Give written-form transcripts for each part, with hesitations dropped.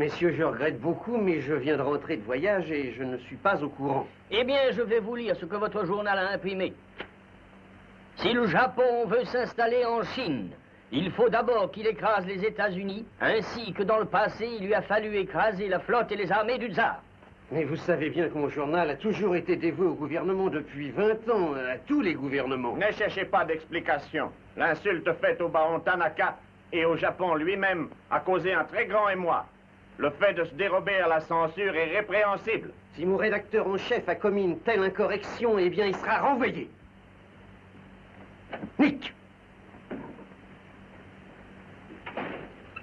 Messieurs, je regrette beaucoup, mais je viens de rentrer de voyage et je ne suis pas au courant. Eh bien, je vais vous lire ce que votre journal a imprimé. Si le Japon veut s'installer en Chine, il faut d'abord qu'il écrase les États-Unis, ainsi que dans le passé, il lui a fallu écraser la flotte et les armées du tsar. Mais vous savez bien que mon journal a toujours été dévoué au gouvernement depuis 20 ans, à tous les gouvernements. Ne cherchez pas d'explication. L'insulte faite au baron Tanaka et au Japon lui-même a causé un très grand émoi. Le fait de se dérober à la censure est répréhensible. Si mon rédacteur en chef a commis une telle incorrection, eh bien, il sera renvoyé. Nick!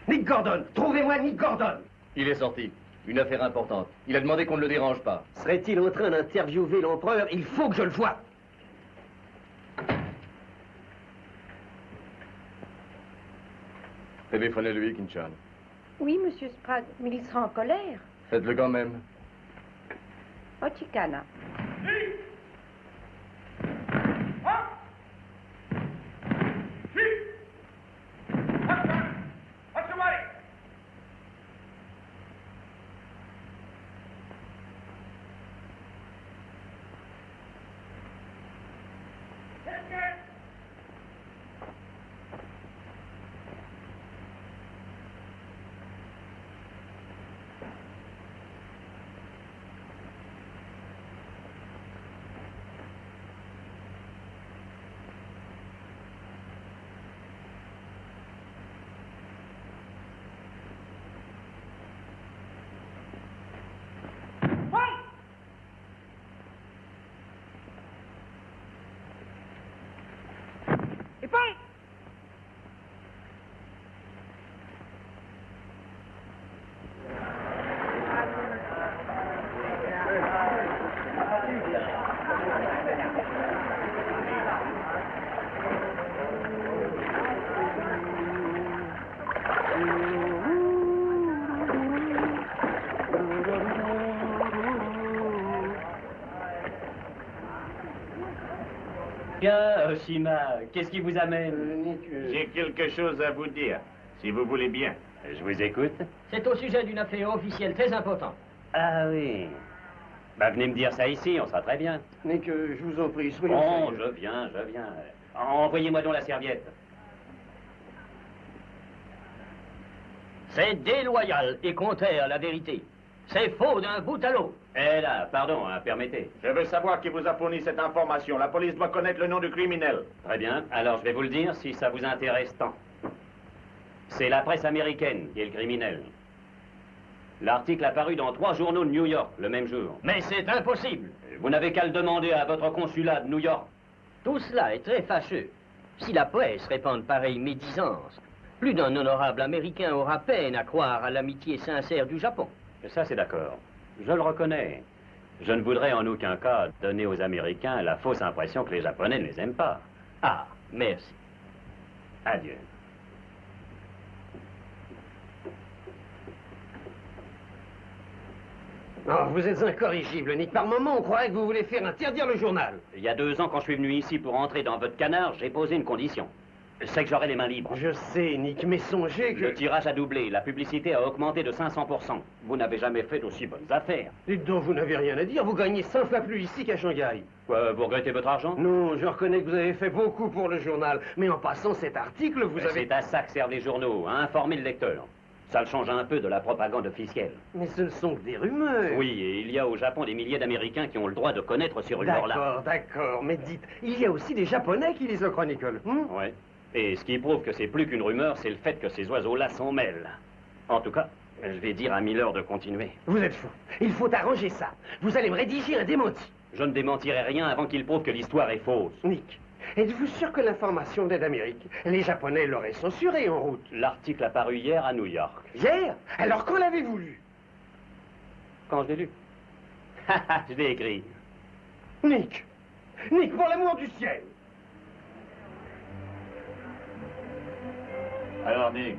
Nick Gordon! Trouvez-moi Nick Gordon! Il est sorti. Une affaire importante. Il a demandé qu'on ne le dérange pas. Serait-il en train d'interviewer l'empereur? Il faut que je le voie. Téléphonez-lui, Kinchan. Oui, monsieur Sprague, mais il sera en colère. Faites-le quand même. Ochikana. Bien, Oshima, qu'est-ce qui vous amène? J'ai quelque chose à vous dire, si vous voulez bien. Je vous écoute. C'est au sujet d'une affaire officielle très importante. Ah oui. Bah, venez me dire ça ici, on sera très bien. Nick, je vous en prie, soyons Bon, sérieux. je viens. Envoyez-moi donc la serviette. C'est déloyal et contraire à la vérité. C'est faux d'un bout à l'autre. Eh là, pardon, hein, permettez. Je veux savoir qui vous a fourni cette information. La police doit connaître le nom du criminel. Très bien, alors je vais vous le dire si ça vous intéresse tant. C'est la presse américaine qui est le criminel. L'article a paru dans 3 journaux de New York le même jour. Mais c'est impossible. Vous n'avez qu'à le demander à votre consulat de New York. Tout cela est très fâcheux. Si la presse répand pareille médisance, plus d'un honorable Américain aura peine à croire à l'amitié sincère du Japon. Ça, c'est d'accord. Je le reconnais. Je ne voudrais en aucun cas donner aux Américains la fausse impression que les Japonais ne les aiment pas. Ah, merci. Adieu. Oh, vous êtes incorrigible, Nick. Par moment, on croirait que vous voulez faire interdire le journal. Il y a 2 ans, quand je suis venu ici pour entrer dans votre canard, j'ai posé une condition. C'est que j'aurai les mains libres. Je sais, Nick, mais songez que... Le tirage a doublé, la publicité a augmenté de 500%. Vous n'avez jamais fait d'aussi bonnes affaires. Dites donc, vous n'avez rien à dire. Vous gagnez 100 fois plus ici qu'à Shanghai. Quoi, vous regrettez votre argent? Non, je reconnais que vous avez fait beaucoup pour le journal. Mais en passant cet article, vous avez... C'est à ça que servent les journaux, à informer le lecteur. Ça le change un peu de la propagande officielle. Mais ce ne sont que des rumeurs. Oui, et il y a au Japon des milliers d'Américains qui ont le droit de connaître ces rumeurs-là. D'accord, d'accord. Mais dites, il y a aussi des Japonais qui lisent le Chronicle. Ouais. Et ce qui prouve que c'est plus qu'une rumeur, c'est le fait que ces oiseaux-là s'en mêlent. En tout cas, je vais dire à Miller de continuer. Vous êtes fou. Il faut arranger ça. Vous allez me rédiger un démenti. Je ne démentirai rien avant qu'il prouve que l'histoire est fausse. Nick, êtes-vous sûr que l'information venait d'Amérique? Les Japonais l'auraient censurée en route. L'article a paru hier à New York. Hier? Alors quand l'avez-vous lu? Quand je l'ai lu. Je l'ai écrit. Nick! Nick, pour l'amour du ciel! Alors, Nick,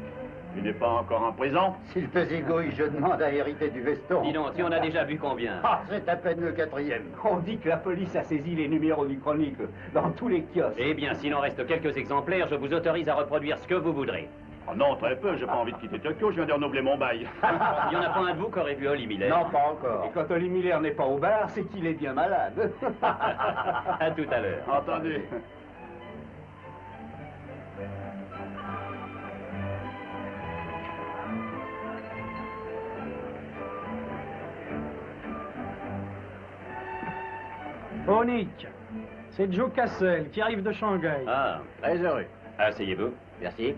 tu n'es pas encore en prison? S'il peut zigouille, je demande à hériter du veston. Dis donc, si on a déjà vu combien? Ah, c'est à peine le 4e. On dit que la police a saisi les numéros du Chronicle dans tous les kiosques. Eh bien, s'il en reste quelques exemplaires, je vous autorise à reproduire ce que vous voudrez. Oh non, très peu, j'ai pas envie de quitter Tokyo, je viens de renouveler mon bail. Il n'y en a pas un de vous qui aurait vu Holly Miller? Non, pas encore. Et quand Holly Miller n'est pas au bar, c'est qu'il est bien malade. À tout à l'heure. Attendez. Oh Nick, c'est Joe Cassel qui arrive de Shanghai. Ah, Très heureux. asseyez-vous. Merci.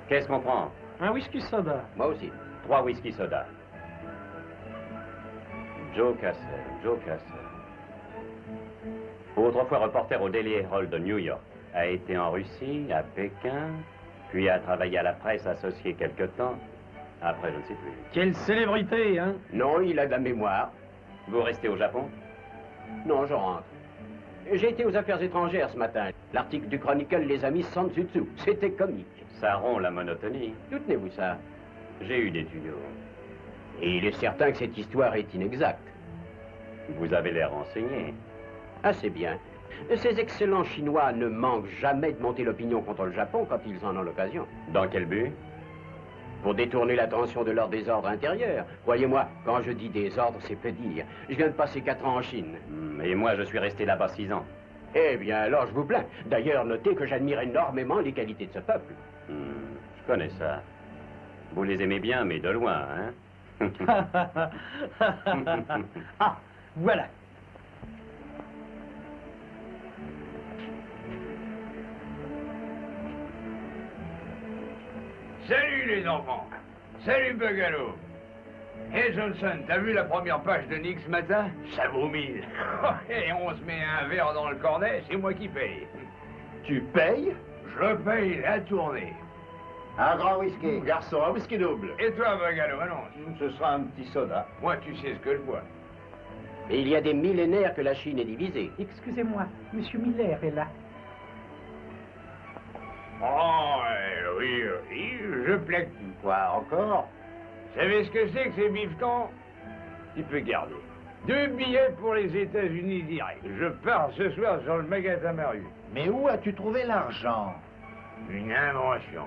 Qu'est-ce qu'on prend? Un whisky soda. Moi aussi. 3 whisky soda. Joe Cassel, Joe Cassel. Autrefois reporter au Daily Herald de New York. A été en Russie, à Pékin, puis a travaillé à la presse associée quelque temps. Après, je ne sais plus. Quelle célébrité, hein? Non, il a de la mémoire. Vous restez au Japon? Non, je rentre. J'ai été aux affaires étrangères ce matin. L'article du Chronicle les a mis sans dessus-dessous. C'était comique. Ça rompt la monotonie. D'où tenez-vous ça? J'ai eu des tuyaux. Et il est certain que cette histoire est inexacte. Vous avez l'air renseigné. Assez bien. Ces excellents Chinois ne manquent jamais de monter l'opinion contre le Japon quand ils en ont l'occasion. Dans quel but? Pour détourner l'attention de leur désordre intérieur. Croyez-moi, quand je dis désordre, c'est peu dire. Je viens de passer 4 ans en Chine. Et moi, je suis resté là-bas 6 ans. Eh bien, alors, je vous plains. D'ailleurs, notez que j'admire énormément les qualités de ce peuple. Je connais ça. Vous les aimez bien, mais de loin, hein? Ah, voilà. Salut les enfants. Salut Bugalo. Hey Johnson, t'as vu la première page de Nick ce matin? Ça vaut 1000. Et on se met un verre dans le cornet, c'est moi qui paye. Tu payes? Je paye la tournée. Un grand whisky. Garçon, un whisky double. Et toi Bugalo, annonce. Ce sera un petit soda. Moi tu sais ce que je bois. Et il y a des millénaires que la Chine est divisée. Excusez-moi, Monsieur Miller est là. Oh, oui, je plaque tout. Quoi, encore? Vous savez ce que c'est que ces bifetons? Tu peux garder. 2 billets pour les États-Unis direct. Je pars ce soir sur le magasin Maru. Mais où as-tu trouvé l'argent? Une invention.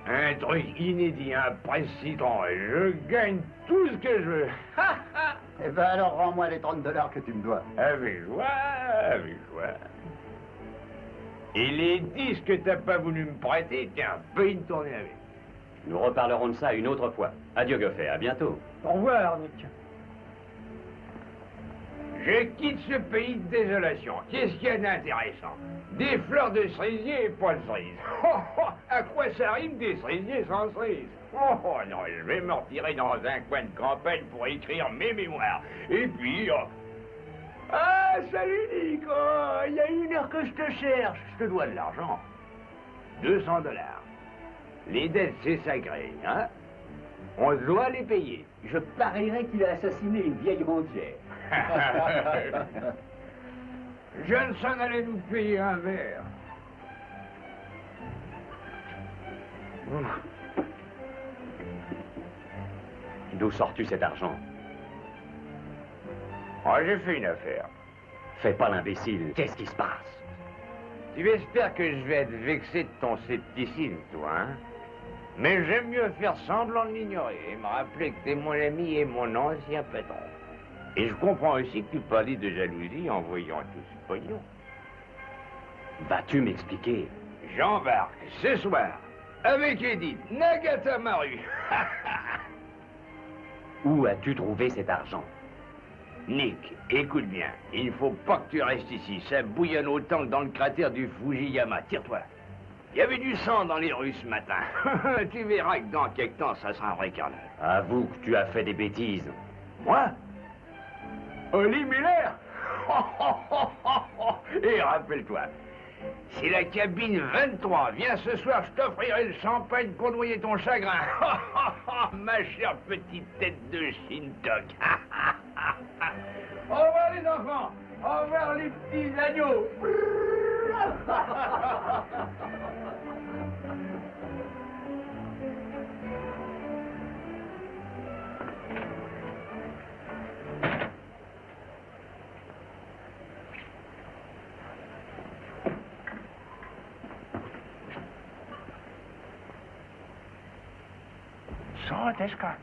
Un truc inédit, un presse-citron. Je gagne tout ce que je veux. Eh ben alors rends-moi les 30 $ que tu me dois. Avec joie, avec joie. Et les 10 que t'as pas voulu me prêter, tiens, paye une tournée avec. Nous reparlerons de ça une autre fois. Adieu, Goffet, à bientôt. Au revoir, Nick. Je quitte ce pays de désolation. Qu'est-ce qu'il y a d'intéressant? Des fleurs de cerisier et pas de cerises. Oh, oh, à quoi ça rime des cerisiers sans cerises? Oh, oh non, je vais me retirer dans un coin de campagne pour écrire mes mémoires. Et puis... oh. Ah, salut Nick! Oh, il y a 1 heure que je te cherche. Je te dois de l'argent. 200 $. Les dettes, c'est sacré, hein? On doit les payer. Je parierais qu'il a assassiné une vieille rentière. Johnson allait nous payer un verre. D'où sors-tu cet argent? Oh, j'ai fait une affaire. Fais pas l'imbécile. Qu'est-ce qui se passe? Tu espères que je vais être vexé de ton scepticisme, toi, hein? Mais j'aime mieux faire semblant de l'ignorer et me rappeler que t'es mon ami et mon ancien patron. Et je comprends aussi que tu parlais de jalousie en voyant tout ce pognon. Vas-tu m'expliquer? J'embarque ce soir avec Edith Nagatamaru. Où as-tu trouvé cet argent? Nick, écoute bien, il ne faut pas que tu restes ici. Ça bouillonne autant que dans le cratère du Fujiyama. Tire-toi. Il y avait du sang dans les rues ce matin. Tu verras que dans quelque temps, ça sera un vrai carnage. Avoue que tu as fait des bêtises. Moi? Holly Miller? Et rappelle-toi, si la cabine 23 vient ce soir, je t'offrirai le champagne pour noyer ton chagrin. Ma chère petite tête de Shintok. Au revoir les enfants. Au revoir les petits agneaux. Soteshka.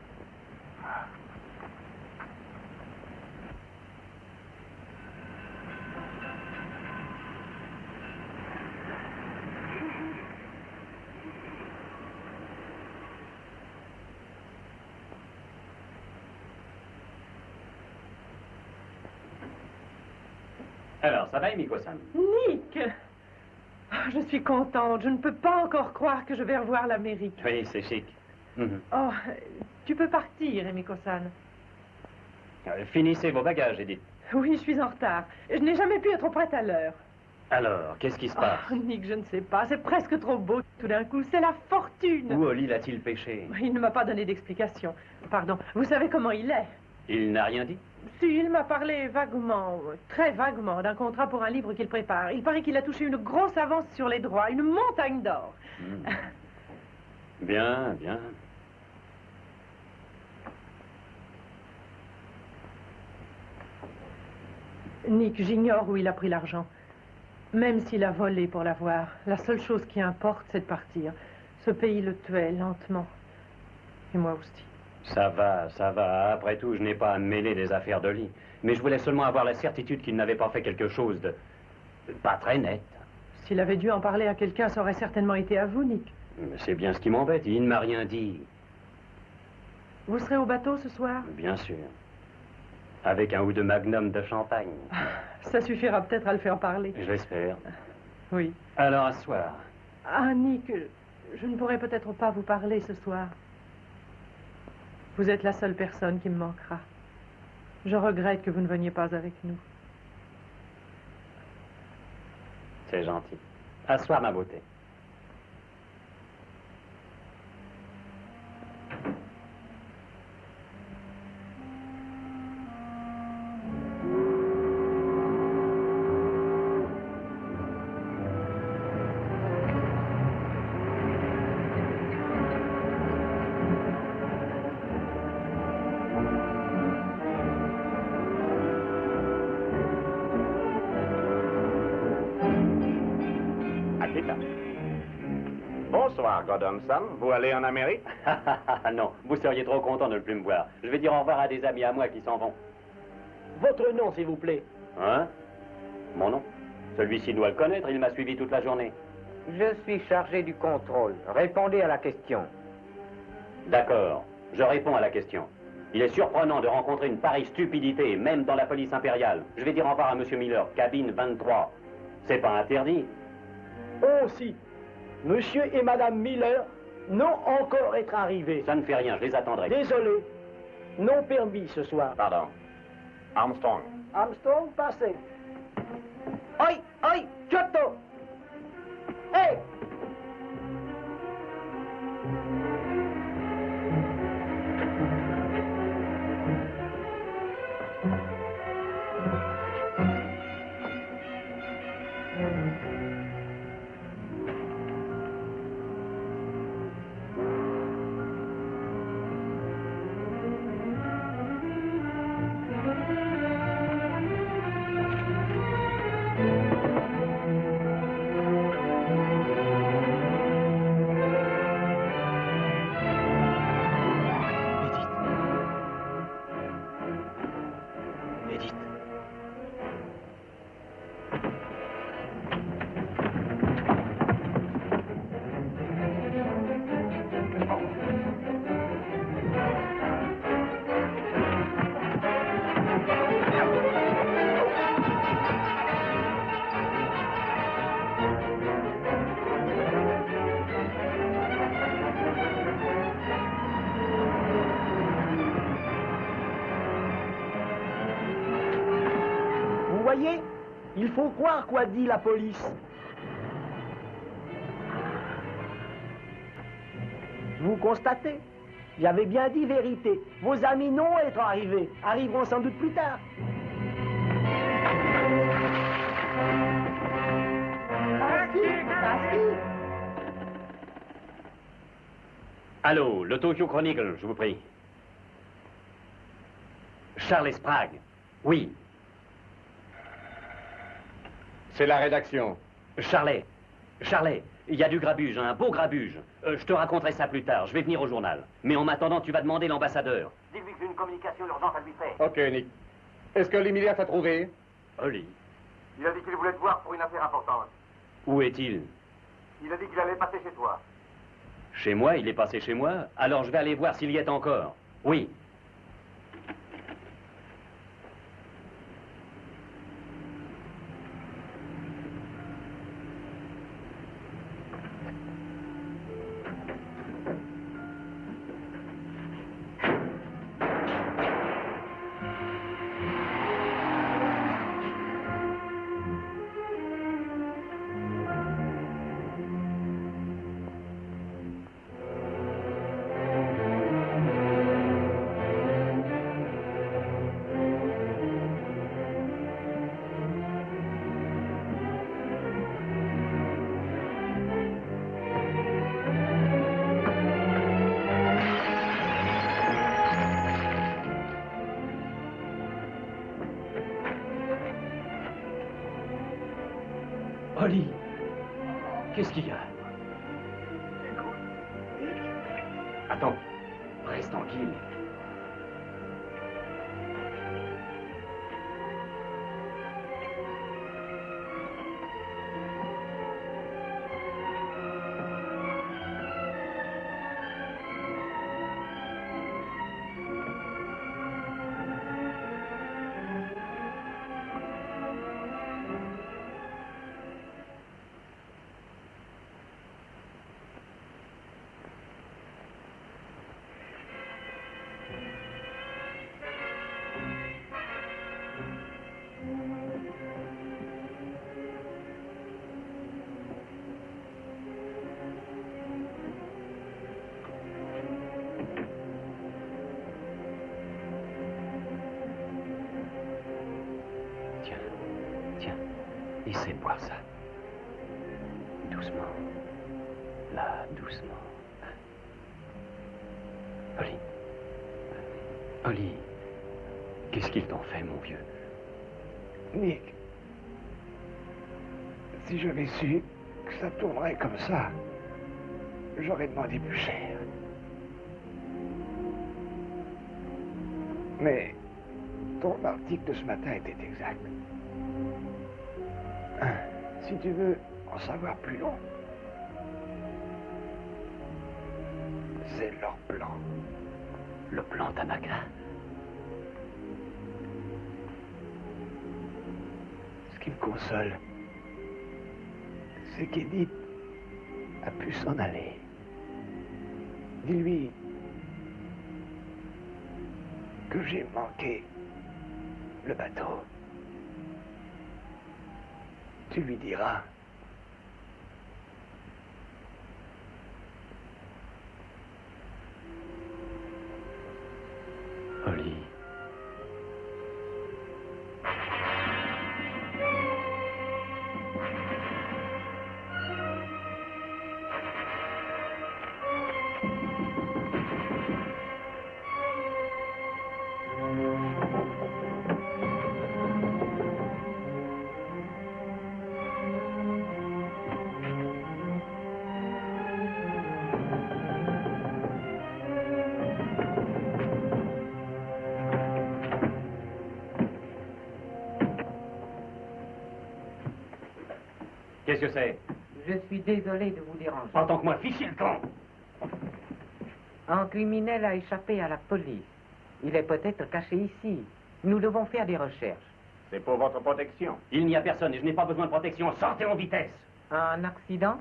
Alors, ça va, Miko-san? Nick! Ah, je suis contente. Je ne peux pas encore croire que je vais revoir l'Amérique. Oui, c'est chic. Mhm. Oh, tu peux partir, Emiko-san. Finissez vos bagages, Edith. Oui, je suis en retard. Je n'ai jamais pu être prête à l'heure. Alors, qu'est-ce qui se passe? Oh, Nick, je ne sais pas. C'est presque trop beau tout d'un coup. C'est la fortune. Où Oli l'a-t-il pêché? Il ne m'a pas donné d'explication. Pardon. Vous savez comment il est? Il n'a rien dit? Si, il m'a parlé vaguement, très vaguement, d'un contrat pour un livre qu'il prépare. Il paraît qu'il a touché une grosse avance sur les droits, une montagne d'or. Bien, bien. Nick, j'ignore où il a pris l'argent. Même s'il a volé pour l'avoir, la seule chose qui importe, c'est de partir. Ce pays le tuait lentement. Et moi aussi. Ça va, ça va. Après tout, je n'ai pas à me mêler des affaires de Lee. Mais je voulais seulement avoir la certitude qu'il n'avait pas fait quelque chose de pas très net. S'il avait dû en parler à quelqu'un, ça aurait certainement été à vous, Nick. C'est bien ce qui m'embête. Il ne m'a rien dit. Vous serez au bateau ce soir? Bien sûr. Avec un ou deux magnums de champagne. Ça suffira peut-être à le faire parler. Je l'espère. Oui. Alors, à ce soir. Ah, Nick, je ne pourrai peut-être pas vous parler ce soir. Vous êtes la seule personne qui me manquera. Je regrette que vous ne veniez pas avec nous. C'est gentil. À ce soir, ma beauté. Bonsoir, Godhomson. Vous allez en Amérique? Non, vous seriez trop content de ne plus me voir. Je vais dire au revoir à des amis à moi qui s'en vont. Votre nom, s'il vous plaît. Hein? Mon nom? Celui-ci doit le connaître, il m'a suivi toute la journée. Je suis chargé du contrôle. Répondez à la question. D'accord, je réponds à la question. Il est surprenant de rencontrer une pareille stupidité, même dans la police impériale. Je vais dire au revoir à Monsieur Miller, cabine 23. C'est pas interdit. Oh, si. Monsieur et Madame Miller n'ont encore être arrivés. Ça ne fait rien, je les attendrai. Désolé. Non permis ce soir. Pardon. Armstrong. Armstrong, passez. Oi, oi, Giotto. Hey! Il faut croire quoi dit la police. Vous constatez? J'avais bien dit vérité. Vos amis non être arrivés, arriveront sans doute plus tard. Allô, le Tokyo Chronicle, je vous prie. Charles Sprague. Oui. C'est la rédaction. Charlet, Il y a du grabuge, un beau grabuge. Je te raconterai ça plus tard, je vais venir au journal. Mais en m'attendant, tu vas demander l'ambassadeur. Dis-lui que j'ai une communication urgente à lui faire. Ok, Nick. Est-ce que Limilière t'a trouvé? Oli. Il a dit qu'il voulait te voir pour une affaire importante. Où est-il? Il a dit qu'il allait passer chez toi. Chez moi? Il est passé chez moi? Alors je vais aller voir s'il y est encore. Oui. Oli, qu'est-ce qu'il y a? Attends, reste tranquille. Essaie de boire ça. Doucement. Là, doucement. Oli. Oli. Qu'est-ce qu'ils t'ont fait, mon vieux? Nick, si j'avais su que ça tournerait comme ça, j'aurais demandé plus cher. Mais ton article de ce matin était exact. Si tu veux en savoir plus long, c'est leur plan. Le plan Tanaka? Ce qui me console, c'est qu'Edith a pu s'en aller. Dis-lui que j'ai manqué le bateau. Tu lui diras. Oli. Qu'est-ce que c'est? Je suis désolé de vous déranger. En tant que moi, fichez le camp! Un criminel a échappé à la police. Il est peut-être caché ici. Nous devons faire des recherches. C'est pour votre protection. Il n'y a personne et je n'ai pas besoin de protection. Sortez en vitesse! Un accident?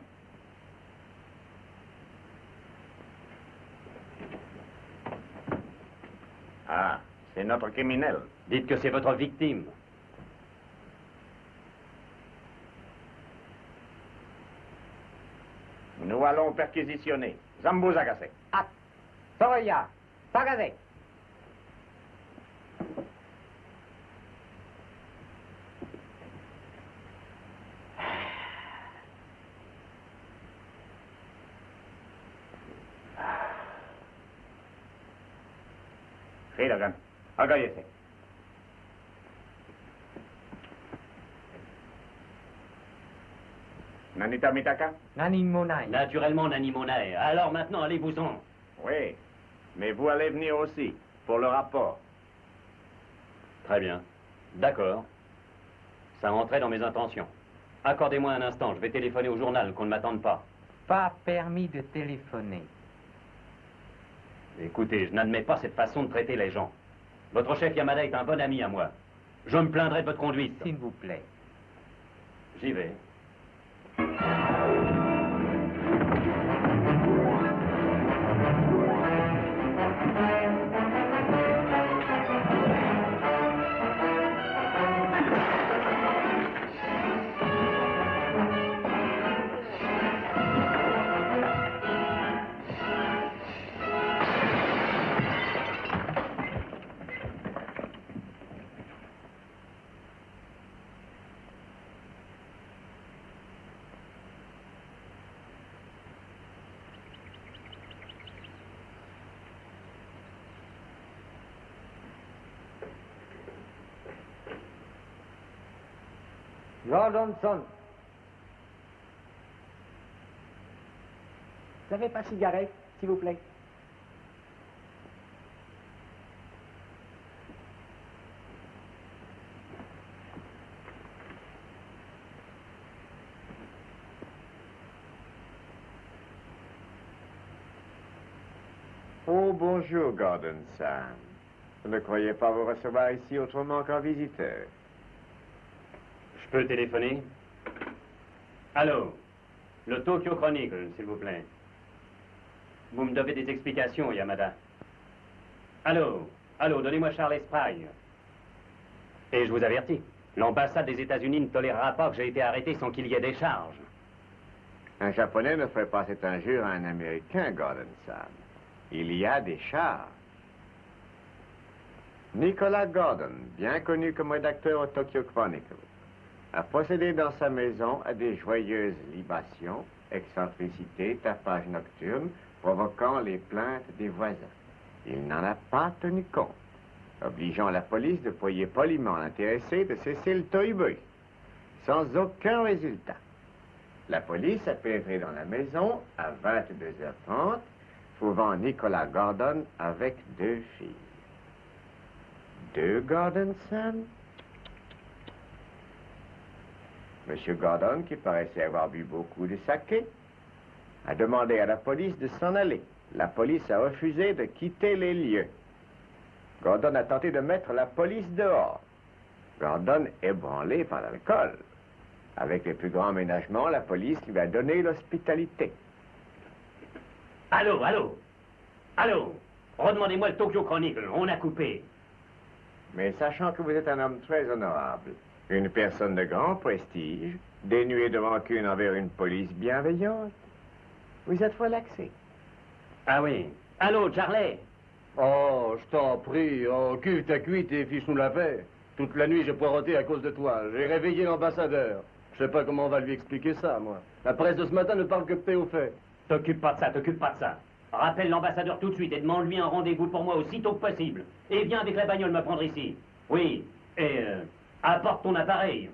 Ah, c'est notre criminel. Dites que c'est votre victime. Nous allons perquisitionner. Zambu Zagase. Ah, Soroya, Sagase. Hiragan, agállese. Nanita Mitaka? Nani Monaï. Naturellement, Nani Monaï. Alors maintenant, allez-vous-en. Oui, mais vous allez venir aussi, pour le rapport. Très bien. D'accord. Ça entrait dans mes intentions. Accordez-moi un instant, je vais téléphoner au journal, qu'on ne m'attende pas. Pas permis de téléphoner. Écoutez, je n'admets pas cette façon de traiter les gens. Votre chef Yamada est un bon ami à moi. Je me plaindrai de votre conduite. S'il vous plaît. J'y vais. Gordonson. Vous n'avez pas de cigarette, s'il vous plaît? Oh, bonjour, Gordon Sam. Je ne croyais pas vous recevoir ici autrement qu'en visiteur. Je peux téléphoner? Allô? Le Tokyo Chronicle, s'il vous plaît. Vous me devez des explications, Yamada. Allô? Allô, donnez-moi Charles Sprague. Et je vous avertis, l'ambassade des États-Unis ne tolérera pas que j'ai été arrêté sans qu'il y ait des charges. Un Japonais ne ferait pas cette injure à un Américain, Gordon Sam. Il y a des charges. Nicolas Gordon, bien connu comme rédacteur au Tokyo Chronicle, a procédé dans sa maison à des joyeuses libations, excentricités, tapages nocturnes, provoquant les plaintes des voisins. Il n'en a pas tenu compte, obligeant la police de prier poliment l'intéressé de cesser le tohu-bohu, sans aucun résultat. La police a pénétré dans la maison à 22h30, trouvant Nicolas Gordon avec 2 filles. 2 Gordon, Sam? Monsieur Gordon, qui paraissait avoir bu beaucoup de saké, a demandé à la police de s'en aller. La police a refusé de quitter les lieux. Gordon a tenté de mettre la police dehors. Gordon, ébranlé par l'alcool. Avec les plus grands ménagements, la police lui a donné l'hospitalité. Allô, allô? Allô? Redemandez-moi le Tokyo Chronicle, on a coupé. Mais sachant que vous êtes un homme très honorable, une personne de grand prestige, dénuée de rancune envers une police bienveillante, vous êtes relaxé. Ah oui. Allô, Charlie? Oh, je t'en prie. Oh, cuve ta cuite et fiche-nous la paix. Toute la nuit, j'ai poireauté à cause de toi. J'ai réveillé l'ambassadeur. Je sais pas comment on va lui expliquer ça, moi. La presse de ce matin ne parle que de tes hauts faits. T'occupe pas de ça, t'occupe pas de ça. Rappelle l'ambassadeur tout de suite et demande-lui un rendez-vous pour moi aussitôt que possible. Et viens avec la bagnole me prendre ici. Oui, et apporte ton appareil.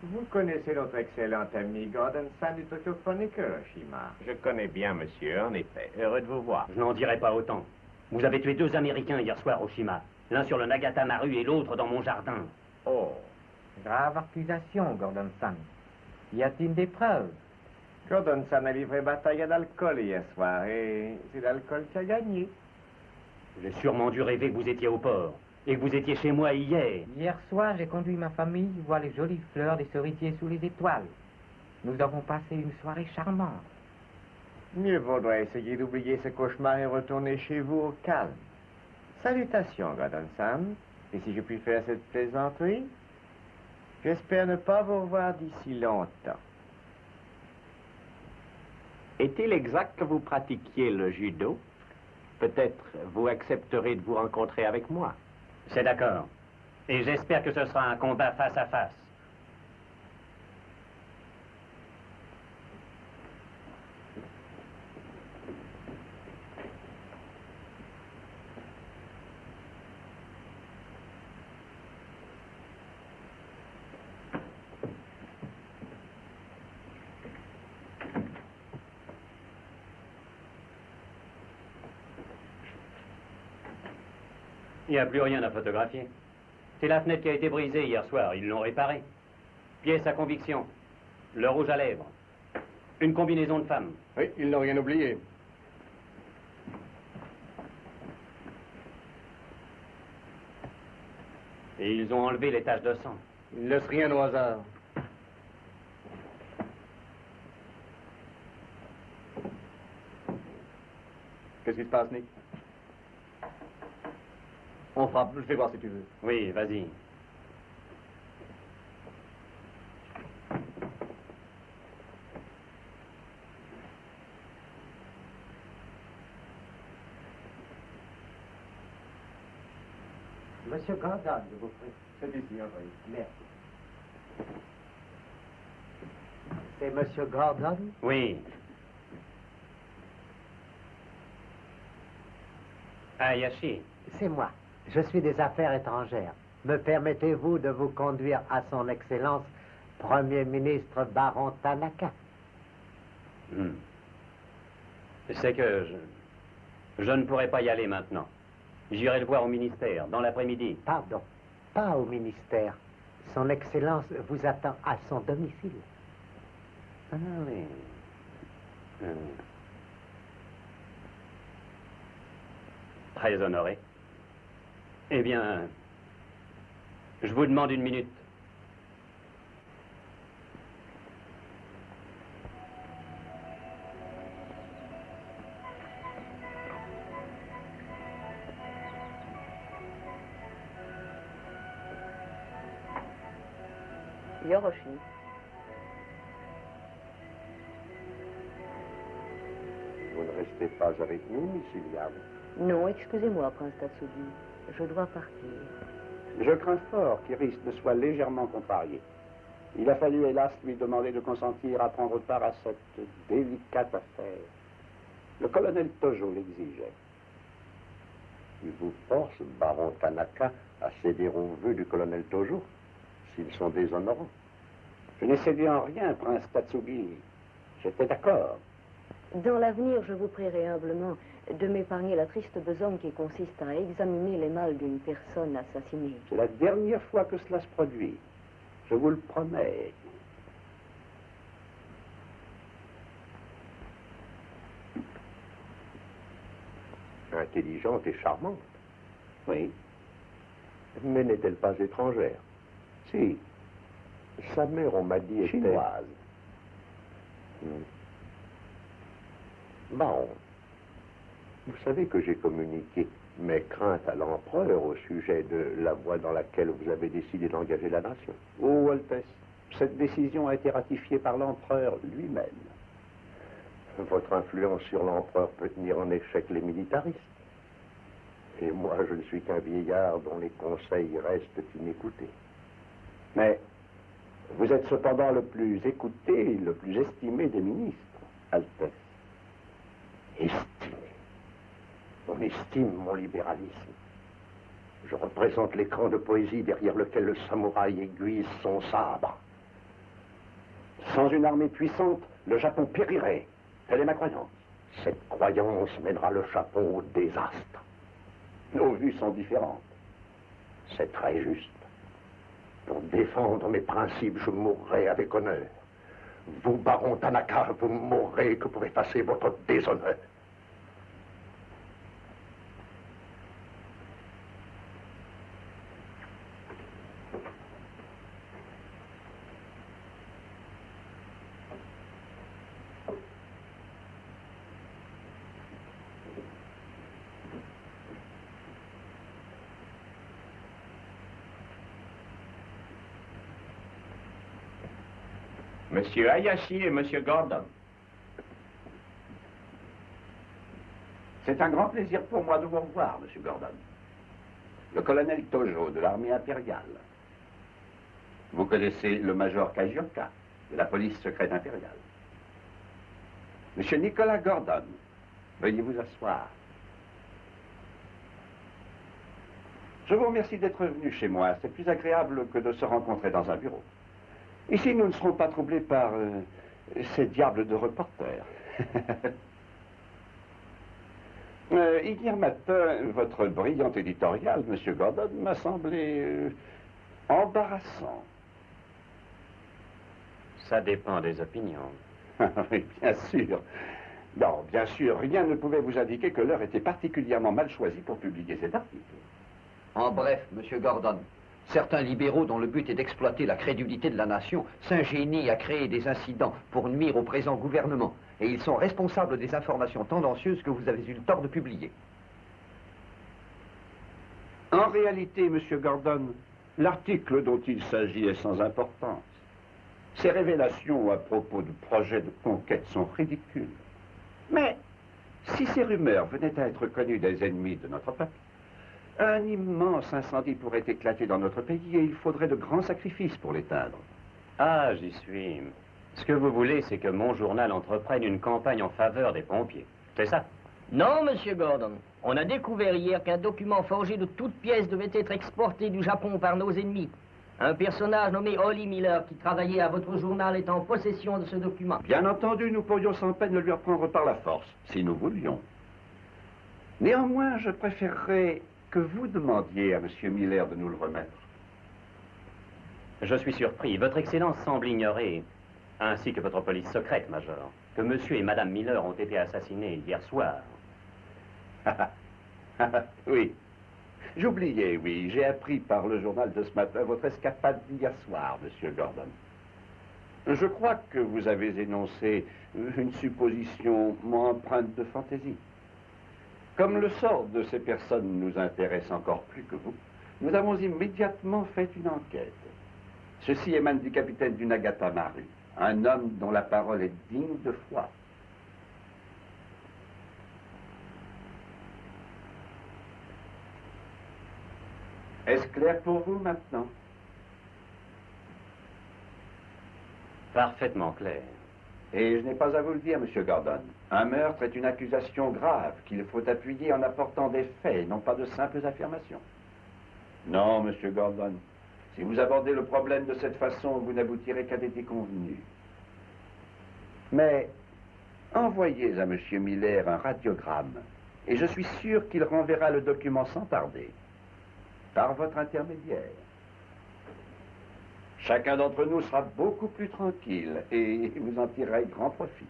Vous connaissez notre excellent ami Gordon Sam du Tokyo Chronicle, Hiroshima. Je connais bien, monsieur, en effet. Heureux de vous voir. Je n'en dirai pas autant. Vous avez tué 2 Américains hier soir au Shima. L'un sur le Nagata Maru et l'autre dans mon jardin. Oh. Grave accusation, Gordon Sam. Y a-t-il des preuves? Gordon Sam a livré bataille à l'alcool hier soir et c'est l'alcool qui a gagné. J'ai sûrement dû rêver que vous étiez au port et que vous étiez chez moi hier. Hier soir, j'ai conduit ma famille voir les jolies fleurs des cerisiers sous les étoiles. Nous avons passé une soirée charmante. Mieux vaudrait essayer d'oublier ce cauchemar et retourner chez vous au calme. Salutations, Gordon Sam. Et si je puis faire cette plaisanterie, j'espère ne pas vous revoir d'ici longtemps. Est-il exact que vous pratiquiez le judo? Peut-être vous accepterez de vous rencontrer avec moi. C'est d'accord. Et j'espère que ce sera un combat face à face. Il n'y a plus rien à photographier. C'est la fenêtre qui a été brisée hier soir. Ils l'ont réparée. Pièce à conviction. Le rouge à lèvres. Une combinaison de femme. Oui, ils n'ont rien oublié. Et ils ont enlevé les taches de sang. Ils ne laissent rien au hasard. Qu'est-ce qui se passe, Nick? On frappe. Je vais voir si tu veux. Oui, vas-y. Monsieur Gordon, je vous prie. C'est ici, oui. Merci. C'est Monsieur Gordon? Oui. Hayashi. C'est moi. Je suis des affaires étrangères. Me permettez-vous de vous conduire à son Excellence, Premier ministre Baron Tanaka? C'est que je ne pourrais pas y aller maintenant. J'irai le voir au ministère, dans l'après-midi. Pardon, pas au ministère. Son Excellence vous attend à son domicile. Ah oui. Très honoré. Eh bien, je vous demande une minute. Yoroshi. Vous ne restez pas avec nous, Miss Iliam? Non, excusez-moi, Prince Tatsugi. Je dois partir. Je crains fort qu'Iris ne soit légèrement contrarié. Il a fallu, hélas, lui demander de consentir à prendre part à cette délicate affaire. Le colonel Tojo l'exigeait. Il vous force, Baron Tanaka, à céder aux vœux du colonel Tojo, s'ils sont déshonorants. Je n'ai cédé en rien, Prince Tatsugi. J'étais d'accord. Dans l'avenir, je vous prierai humblement de m'épargner la triste besogne qui consiste à examiner les mâles d'une personne assassinée. C'est la dernière fois que cela se produit. Je vous le promets. Intelligente et charmante. Oui. Mais n'est-elle pas étrangère? Si. Sa mère, on m'a dit, était... chinoise. Baron, vous savez que j'ai communiqué mes craintes à l'empereur au sujet de la voie dans laquelle vous avez décidé d'engager la nation. Oh, Altesse, cette décision a été ratifiée par l'empereur lui-même. Votre influence sur l'empereur peut tenir en échec les militaristes. Et moi, je ne suis qu'un vieillard dont les conseils restent inécoutés. Mais vous êtes cependant le plus écouté, le plus estimé des ministres, Altesse. Estimé. On estime mon libéralisme. Je représente l'écran de poésie derrière lequel le samouraï aiguise son sabre. Sans une armée puissante, le Japon périrait. Telle est ma croyance. Cette croyance mènera le Japon au désastre. Nos vues sont différentes. C'est très juste. Pour défendre mes principes, je mourrai avec honneur. Vous, Baron Tanaka, vous mourrez que pour effacer votre déshonneur. Monsieur Hayashi et Monsieur Gordon. C'est un grand plaisir pour moi de vous revoir, Monsieur Gordon. Le colonel Tojo de l'armée impériale. Vous connaissez le major Kajioka de la police secrète impériale. Monsieur Nicolas Gordon, veuillez vous asseoir. Je vous remercie d'être venu chez moi. C'est plus agréable que de se rencontrer dans un bureau. Ici, nous ne serons pas troublés par ces diables de reporters. Hier matin, votre brillant éditorial, Monsieur Gordon, m'a semblé embarrassant. Ça dépend des opinions. Oui, bien sûr. Non, bien sûr, rien ne pouvait vous indiquer que l'heure était particulièrement mal choisie pour publier cet article. En bref, Monsieur Gordon, certains libéraux dont le but est d'exploiter la crédulité de la nation s'ingénient à créer des incidents pour nuire au présent gouvernement. Et ils sont responsables des informations tendancieuses que vous avez eu le tort de publier. En réalité, Monsieur Gordon, l'article dont il s'agit est sans importance. Ces révélations à propos du projet de conquête sont ridicules. Mais si ces rumeurs venaient à être connues des ennemis de notre peuple, un immense incendie pourrait éclater dans notre pays et il faudrait de grands sacrifices pour l'éteindre. Ah, j'y suis. Ce que vous voulez, c'est que mon journal entreprenne une campagne en faveur des pompiers. C'est ça? Non, Monsieur Gordon. On a découvert hier qu'un document forgé de toutes pièces devait être exporté du Japon par nos ennemis. Un personnage nommé Holly Miller, qui travaillait à votre journal, est en possession de ce document. Bien entendu, nous pourrions sans peine le lui reprendre par la force, si nous voulions. Néanmoins, je préférerais que vous demandiez à Monsieur Miller de nous le remettre. Je suis surpris. Votre Excellence semble ignorer, ainsi que votre police secrète, Major, que Monsieur et Madame Miller ont été assassinés hier soir. Oui. J'oubliais, oui. J'ai appris par le journal de ce matin votre escapade d'hier soir, Monsieur Gordon. Je crois que vous avez énoncé une supposition empreinte de fantaisie. Comme le sort de ces personnes nous intéresse encore plus que vous, nous avons immédiatement fait une enquête. Ceci émane du capitaine du Nagata Maru, un homme dont la parole est digne de foi. Est-ce clair pour vous maintenant? Parfaitement clair. Et je n'ai pas à vous le dire, Monsieur Gordon. Un meurtre est une accusation grave qu'il faut appuyer en apportant des faits, non pas de simples affirmations. Non, Monsieur Gordon. Si vous abordez le problème de cette façon, vous n'aboutirez qu'à des déconvenues. Mais envoyez à Monsieur Miller un radiogramme, et je suis sûr qu'il renverra le document sans tarder, par votre intermédiaire. Chacun d'entre nous sera beaucoup plus tranquille et vous en tirerez grand profit.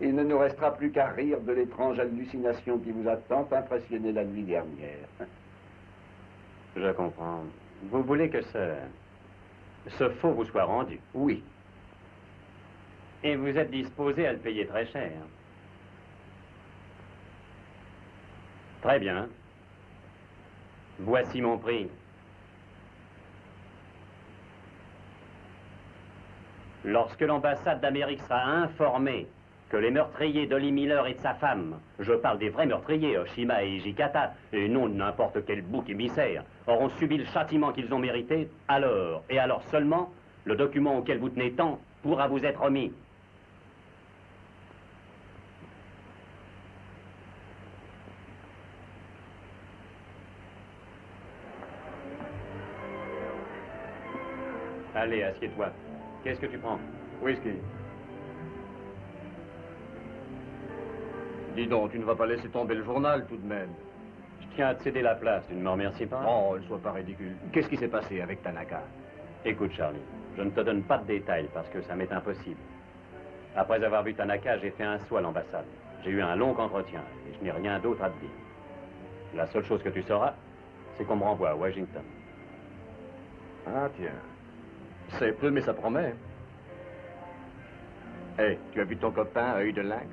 Il ne nous restera plus qu'à rire de l'étrange hallucination qui vous a tant impressionné la nuit dernière. Je comprends. Vous voulez que ce faux vous soit rendu? Oui. Et vous êtes disposé à le payer très cher? Très bien. Voici mon prix. Lorsque l'ambassade d'Amérique sera informée que les meurtriers d'Holly Miller et de sa femme, je parle des vrais meurtriers, Oshima et Hijikata, et non de n'importe quel bouc émissaire, auront subi le châtiment qu'ils ont mérité, alors, et alors seulement, le document auquel vous tenez tant pourra vous être remis. Allez, assieds-toi. Qu'est-ce que tu prends? Whisky. Dis donc, tu ne vas pas laisser tomber le journal tout de même. Je tiens à te céder la place, tu ne me remercies pas? Oh, ne sois pas ridicule. Qu'est-ce qui s'est passé avec Tanaka? Écoute, Charlie, je ne te donne pas de détails parce que ça m'est impossible. Après avoir vu Tanaka, j'ai fait un saut à l'ambassade. J'ai eu un long entretien et je n'ai rien d'autre à te dire. La seule chose que tu sauras, c'est qu'on me renvoie à Washington. Ah, tiens. C'est peu, mais ça promet. Hé, tu as vu ton copain à œil de lynx?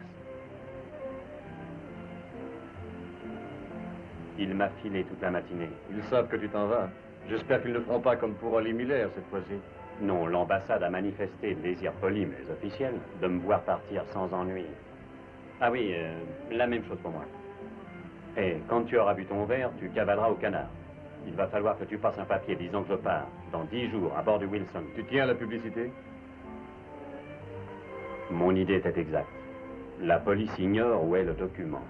Il m'a filé toute la matinée. Ils savent que tu t'en vas. J'espère qu'ils ne feront pas comme pour Holly Miller cette fois-ci. Non, l'ambassade a manifesté le désir poli mais officiel de me voir partir sans ennui. Ah oui, la même chose pour moi. Et quand tu auras bu ton verre, tu cavaleras au canard. Il va falloir que tu passes un papier disant que je pars dans 10 jours à bord du Wilson. Tu tiens à la publicité? Mon idée était exacte. La police ignore où est le document.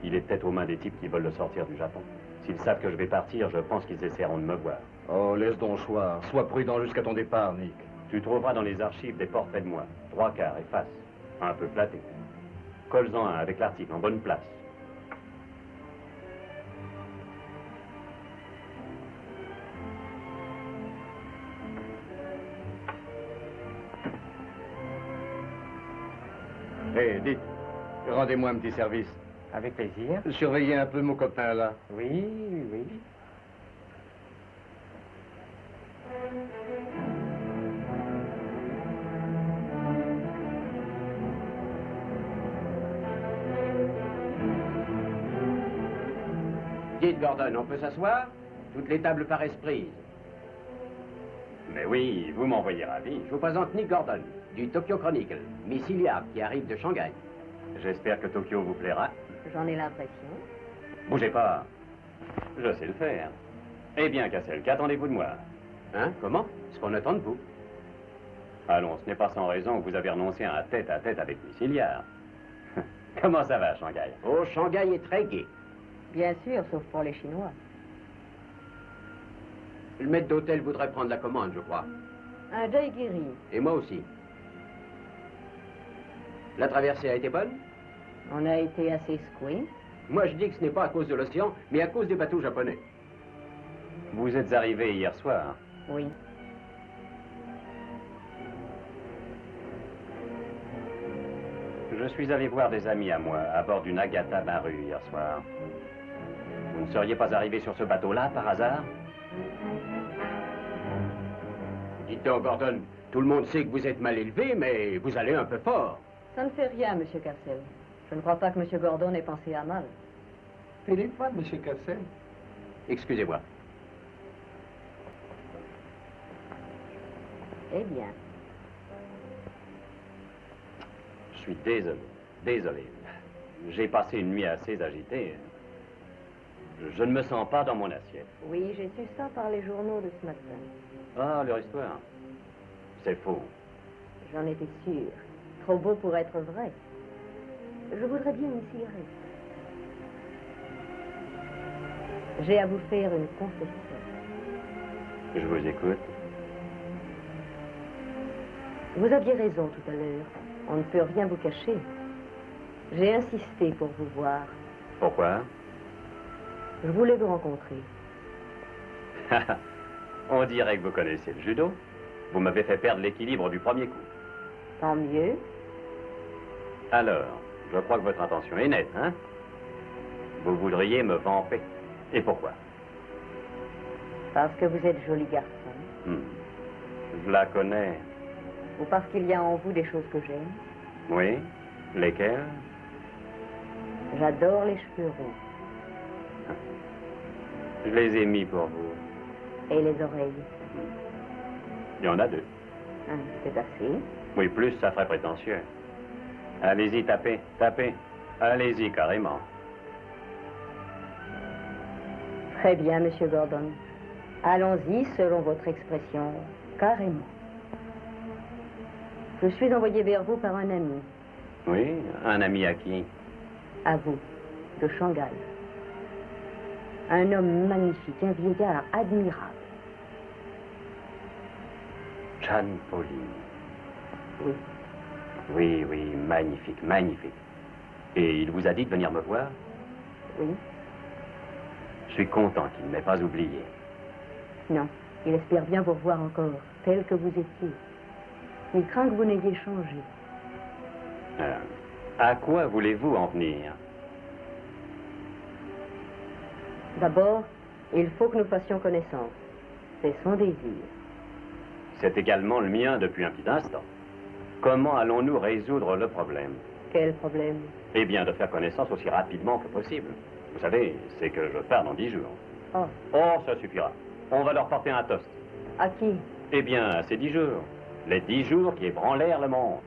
Il est peut-être aux mains des types qui veulent le sortir du Japon. S'ils savent que je vais partir, je pense qu'ils essaieront de me voir. Oh, laisse donc choir. Sois prudent jusqu'à ton départ, Nick. Tu trouveras dans les archives des portraits de moi. 3 quarts et face. Un peu flatté. Colle-en un avec l'article en bonne place. Hé, dites, rendez-moi un petit service. Avec plaisir. Surveillez un peu mon copain, là. Oui, oui. Dites, Gordon, on peut s'asseoir? Toutes les tables paraissent prises. Mais oui, vous m'envoyez ravi. Je vous présente Nick Gordon, du Tokyo Chronicle, Miss Iliad, qui arrive de Shanghai. J'espère que Tokyo vous plaira. J'en ai l'impression. Bougez pas. Je sais le faire. Eh bien, Cassel, qu'attendez-vous de moi? Hein? Comment? Ce qu'on attend de vous. Allons, ce n'est pas sans raison que vous avez renoncé à un tête-à-tête avec Miss Iliad. Comment ça va, Shanghai? Oh, Shanghai est très gai. Bien sûr, sauf pour les Chinois. Le maître d'hôtel voudrait prendre la commande, je crois. Un daiguiri. Et moi aussi. La traversée a été bonne? On a été assez secoués. Moi, je dis que ce n'est pas à cause de l'océan, mais à cause des bateaux japonais. Vous êtes arrivé hier soir. Oui. Je suis allé voir des amis à moi à bord d'une Agatha Maru hier soir. Vous ne seriez pas arrivé sur ce bateau-là, par hasard? Dites donc, Gordon, tout le monde sait que vous êtes mal élevé, mais vous allez un peu fort. Ça ne fait rien, Monsieur Cassel. Je ne crois pas que Monsieur Gordon ait pensé à mal. Téléphone, Monsieur Cassel. Excusez-moi. Eh bien. Je suis désolé. Désolé. J'ai passé une nuit assez agitée. Je ne me sens pas dans mon assiette. Oui, j'ai su ça par les journaux de ce matin. Ah, leur histoire. C'est faux. J'en étais sûre. Trop beau pour être vrai. Je voudrais bien une cigarette. J'ai à vous faire une confession. Je vous écoute. Vous aviez raison tout à l'heure. On ne peut rien vous cacher. J'ai insisté pour vous voir. Pourquoi? Je voulais vous rencontrer. On dirait que vous connaissez le judo. Vous m'avez fait perdre l'équilibre du premier coup. Tant mieux. Alors, je crois que votre intention est nette, hein? Vous voudriez me vamper. Et pourquoi? Parce que vous êtes joli garçon. Je la connais. Ou parce qu'il y a en vous des choses que j'aime. Oui? Lesquelles? J'adore les cheveux roux. Je les ai mis pour vous. Et les oreilles. Il y en a deux. C'est assez. Oui, plus, ça ferait prétentieux. Allez-y, tapez, tapez. Allez-y, carrément. Très bien, Monsieur Gordon. Allons-y, selon votre expression, carrément. Je suis envoyé vers vous par un ami. Oui, un ami à qui? À vous, de Shanghai. Un homme magnifique, un vieillard admirable. Jeanne Pauline. Oui. Oui, oui, magnifique, magnifique. Et il vous a dit de venir me voir? Oui. Je suis content qu'il ne m'ait pas oublié. Non, il espère bien vous revoir encore, tel que vous étiez. Il craint que vous n'ayez changé. À quoi voulez-vous en venir? D'abord, il faut que nous fassions connaissance. C'est son désir. C'est également le mien depuis un petit instant. Comment allons-nous résoudre le problème? Quel problème? Eh bien, de faire connaissance aussi rapidement que possible. Vous savez, c'est que je pars dans 10 jours. Oh. Oh, ça suffira. On va leur porter un toast. À qui? Eh bien, à ces 10 jours. Les 10 jours qui ébranlèrent le monde.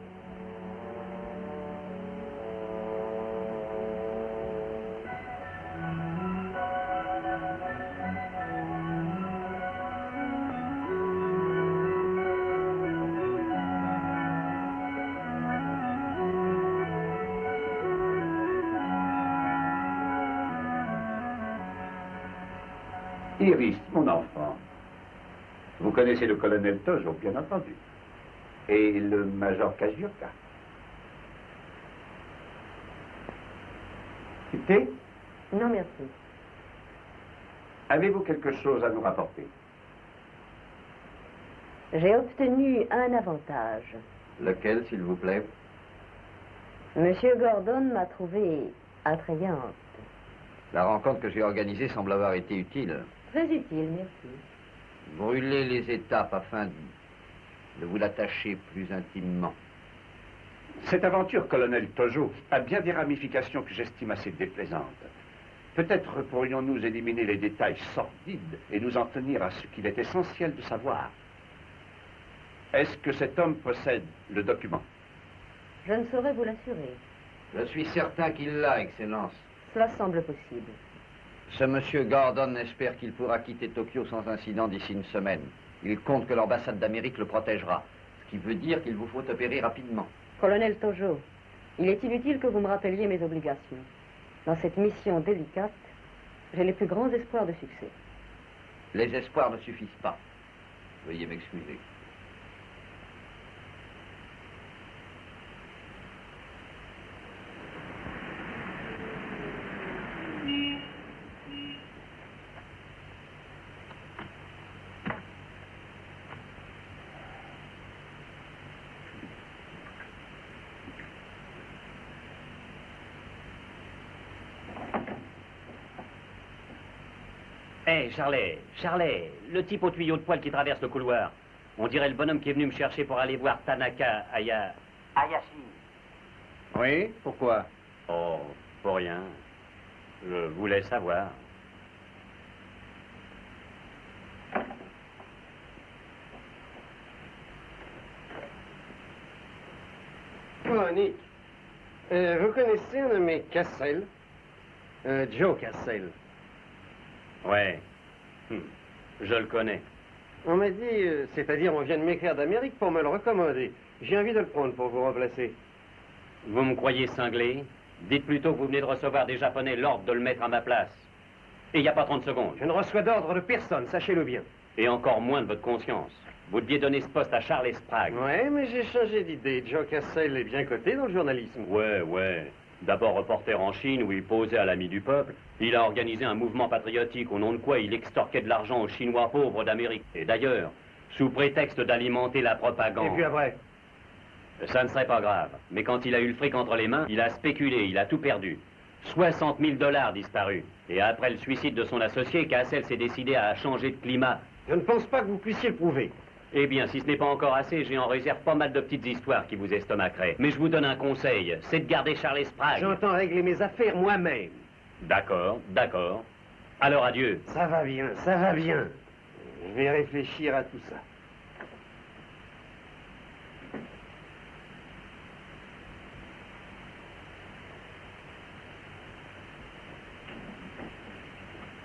Iris, mon enfant, vous connaissez le colonel Tojo, bien entendu, et le major Kazioka. Thé? Non, merci. Avez-vous quelque chose à nous rapporter? J'ai obtenu un avantage. Lequel, s'il vous plaît? Monsieur Gordon m'a trouvée attrayante. La rencontre que j'ai organisée semble avoir été utile. Très utile, merci. Brûlez les étapes afin de vous l'attacher plus intimement. Cette aventure, colonel Tojo, a bien des ramifications que j'estime assez déplaisantes. Peut-être pourrions-nous éliminer les détails sordides et nous en tenir à ce qu'il est essentiel de savoir. Est-ce que cet homme possède le document? Je ne saurais vous l'assurer. Je suis certain qu'il l'a, Excellence. Cela semble possible. Ce monsieur Gordon espère qu'il pourra quitter Tokyo sans incident d'ici une semaine. Il compte que l'ambassade d'Amérique le protégera, ce qui veut dire qu'il vous faut opérer rapidement. Colonel Tojo, il est inutile que vous me rappeliez mes obligations. Dans cette mission délicate, j'ai les plus grands espoirs de succès. Les espoirs ne suffisent pas. Veuillez m'excuser. Hé, Charlet, le type au tuyau de poil qui traverse le couloir. On dirait le bonhomme qui est venu me chercher pour aller voir Tanaka Hayashi. Oui, pourquoi? Oh, pour rien. Je voulais savoir. Oh, Nick, vous connaissez un nommé Cassel? Joe Cassel. Ouais. Je le connais. On m'a dit, c'est-à-dire on vient de m'écrire d'Amérique pour me le recommander. J'ai envie de le prendre pour vous remplacer. Vous me croyez cinglé? Dites plutôt que vous venez de recevoir des Japonais l'ordre de le mettre à ma place. Et il n'y a pas 30 secondes. Je ne reçois d'ordre de personne, sachez-le bien. Et encore moins de votre conscience. Vous deviez donner ce poste à Charles Sprague. Ouais, mais j'ai changé d'idée. Joe Cassel est bien coté dans le journalisme. Ouais. D'abord reporter en Chine où il posait à l'ami du peuple, il a organisé un mouvement patriotique au nom de quoi il extorquait de l'argent aux Chinois pauvres d'Amérique. Et d'ailleurs, sous prétexte d'alimenter la propagande... Et puis après? Ça ne serait pas grave. Mais quand il a eu le fric entre les mains, il a spéculé, il a tout perdu. 60 000 $ disparus. Et après le suicide de son associé, Cassel s'est décidé à changer de climat. Je ne pense pas que vous puissiez le prouver. Eh bien, si ce n'est pas encore assez, j'ai en réserve pas mal de petites histoires qui vous estomaceraient. Mais je vous donne un conseil, c'est de garder Charles Sprague. J'entends régler mes affaires moi-même. D'accord. Alors adieu. Ça va bien. Je vais réfléchir à tout ça.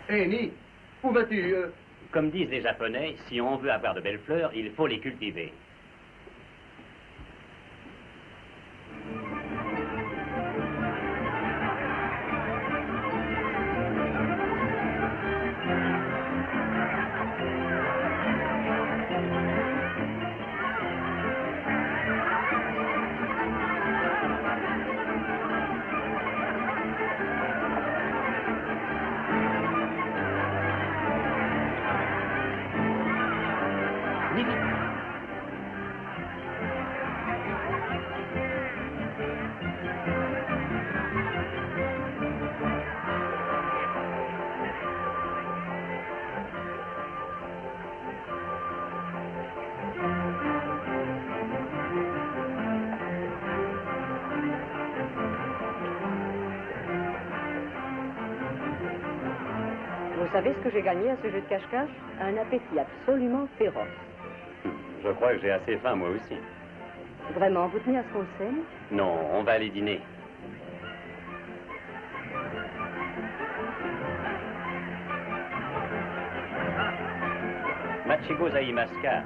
Hé, Ni, où vas-tu Comme disent les Japonais, si on veut avoir de belles fleurs, il faut les cultiver. Vous savez ce que j'ai gagné à ce jeu de cache-cache? Un appétit absolument féroce. Je crois que j'ai assez faim, moi aussi. Vraiment, vous tenez à ce qu'on le sème? Non, on va aller dîner. Machigo Zaimaska.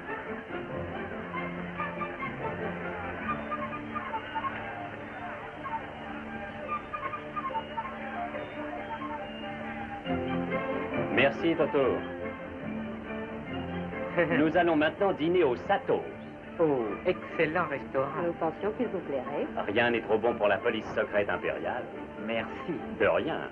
Merci, Toto. Nous allons maintenant dîner au Satos. Oh, excellent restaurant. Nous pensions qu'il vous plairait. Rien n'est trop bon pour la police secrète impériale. Merci. De rien.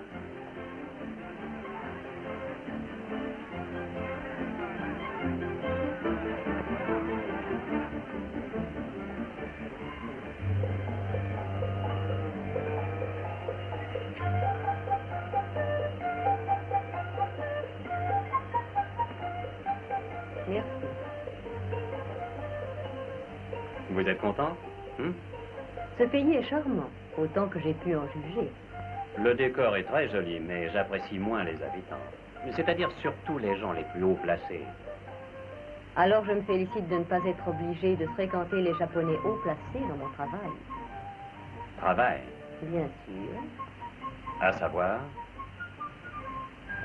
Merci. Vous êtes content? Ce pays est charmant, autant que j'ai pu en juger. Le décor est très joli, mais j'apprécie moins les habitants. C'est-à-dire surtout les gens les plus haut placés. Alors je me félicite de ne pas être obligé de fréquenter les Japonais haut placés dans mon travail. Travail, Bien sûr. à savoir.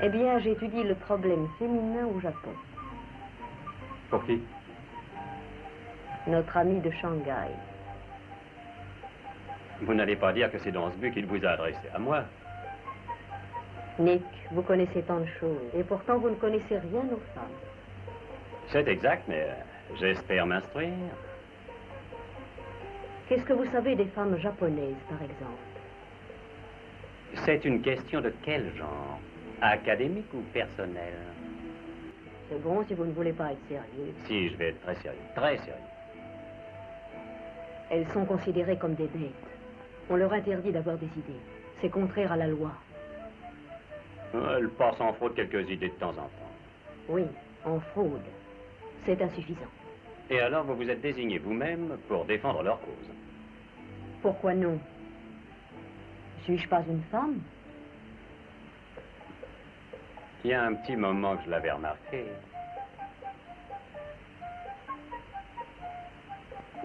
Eh bien, j'étudie le problème féminin au Japon. Pour qui? Notre ami de Shanghai. Vous n'allez pas dire que c'est dans ce but qu'il vous a adressé à moi. Nick, vous connaissez tant de choses, et pourtant vous ne connaissez rien aux femmes. C'est exact, mais j'espère m'instruire. Qu'est-ce que vous savez des femmes japonaises, par exemple? C'est une question de quel genre? Académique ou personnel? C'est bon si vous ne voulez pas être sérieux. Si, je vais être très sérieux. Très sérieux. Elles sont considérées comme des bêtes. On leur interdit d'avoir des idées. C'est contraire à la loi. Elle passe en fraude quelques idées de temps en temps. Oui, en fraude. C'est insuffisant. Et alors, vous vous êtes désigné vous-même pour défendre leur cause. Pourquoi non? Suis-je pas une femme? Il y a un petit moment que je l'avais remarqué.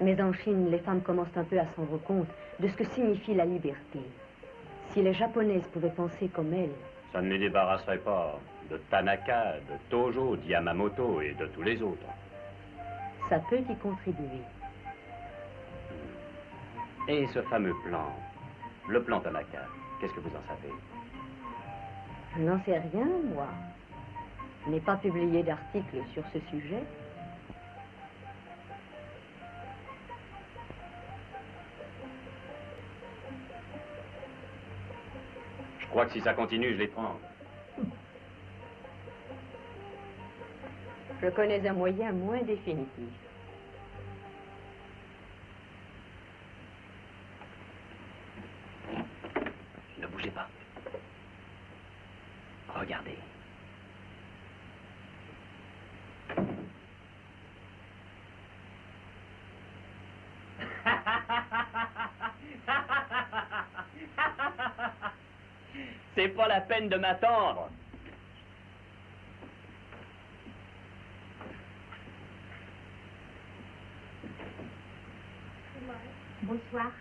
Mais en Chine, les femmes commencent un peu à se rendre compte de ce que signifie la liberté. Si les Japonaises pouvaient penser comme elles... Ça ne les débarrasserait pas de Tanaka, de Tojo, d'Yamamoto et de tous les autres. Ça peut y contribuer. Et ce fameux plan, le plan Tanaka, qu'est-ce que vous en savez? Je n'en sais rien, moi. Je n'ai pas publié d'article sur ce sujet. Je crois que si ça continue, je les prends. Je connais un moyen moins définitif. Ne bougez pas. Regardez. C'est pas la peine de m'attendre. Bonsoir.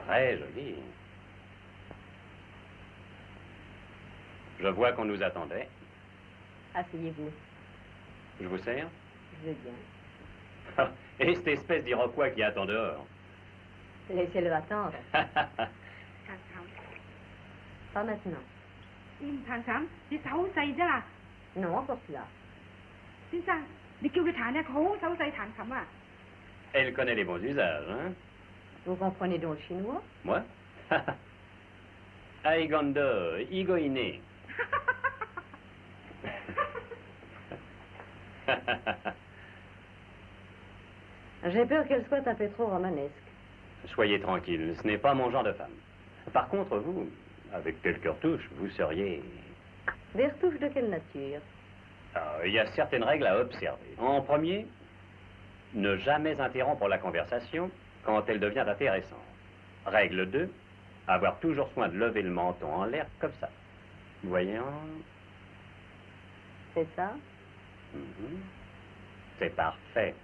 Très joli. Je vois qu'on nous attendait. Asseyez-vous. Je vous sers? Je veux bien. Et cette espèce d'Iroquois qui attend dehors. Laissez-le attendre. Pas maintenant. 先探嬸，你手勢啫啦。 Non, encore là. 先生，你叫佢彈啊，佢好手勢彈琴啊。 Elle connaît les bons usages, hein? Vous comprenez donc le chinois? Moi? Aigondo, Igoine. J'ai peur qu'elle soit un peu trop romanesque. Soyez tranquille, ce n'est pas mon genre de femme. Par contre, vous, avec quelques retouches, vous seriez... Des retouches de quelle nature? Il y a certaines règles à observer. En premier, ne jamais interrompre la conversation quand elle devient intéressante. Règle 2, avoir toujours soin de lever le menton en l'air comme ça. Voyons. C'est ça? C'est parfait.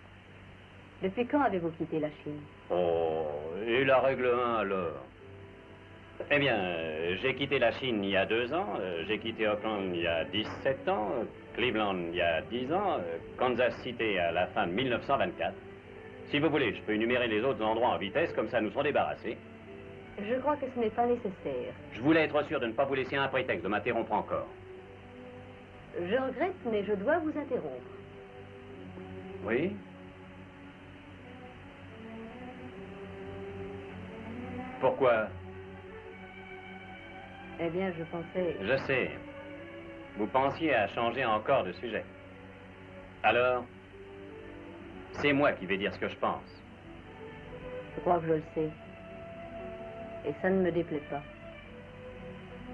Depuis quand avez-vous quitté la Chine? Oh, et la règle 1 alors? Eh bien, j'ai quitté la Chine il y a 2 ans, j'ai quitté Auckland il y a 17 ans, Cleveland il y a 10 ans, Kansas City à la fin de 1924. Si vous voulez, je peux énumérer les autres endroits en vitesse, comme ça nous serons débarrassés. Je crois que ce n'est pas nécessaire. Je voulais être sûr de ne pas vous laisser un prétexte de m'interrompre encore. Je regrette, mais je dois vous interrompre. Oui? Pourquoi? Eh bien, je pensais... Je sais. Vous pensiez à changer encore de sujet. Alors, c'est moi qui vais dire ce que je pense. Je crois que je le sais. Et ça ne me déplaît pas.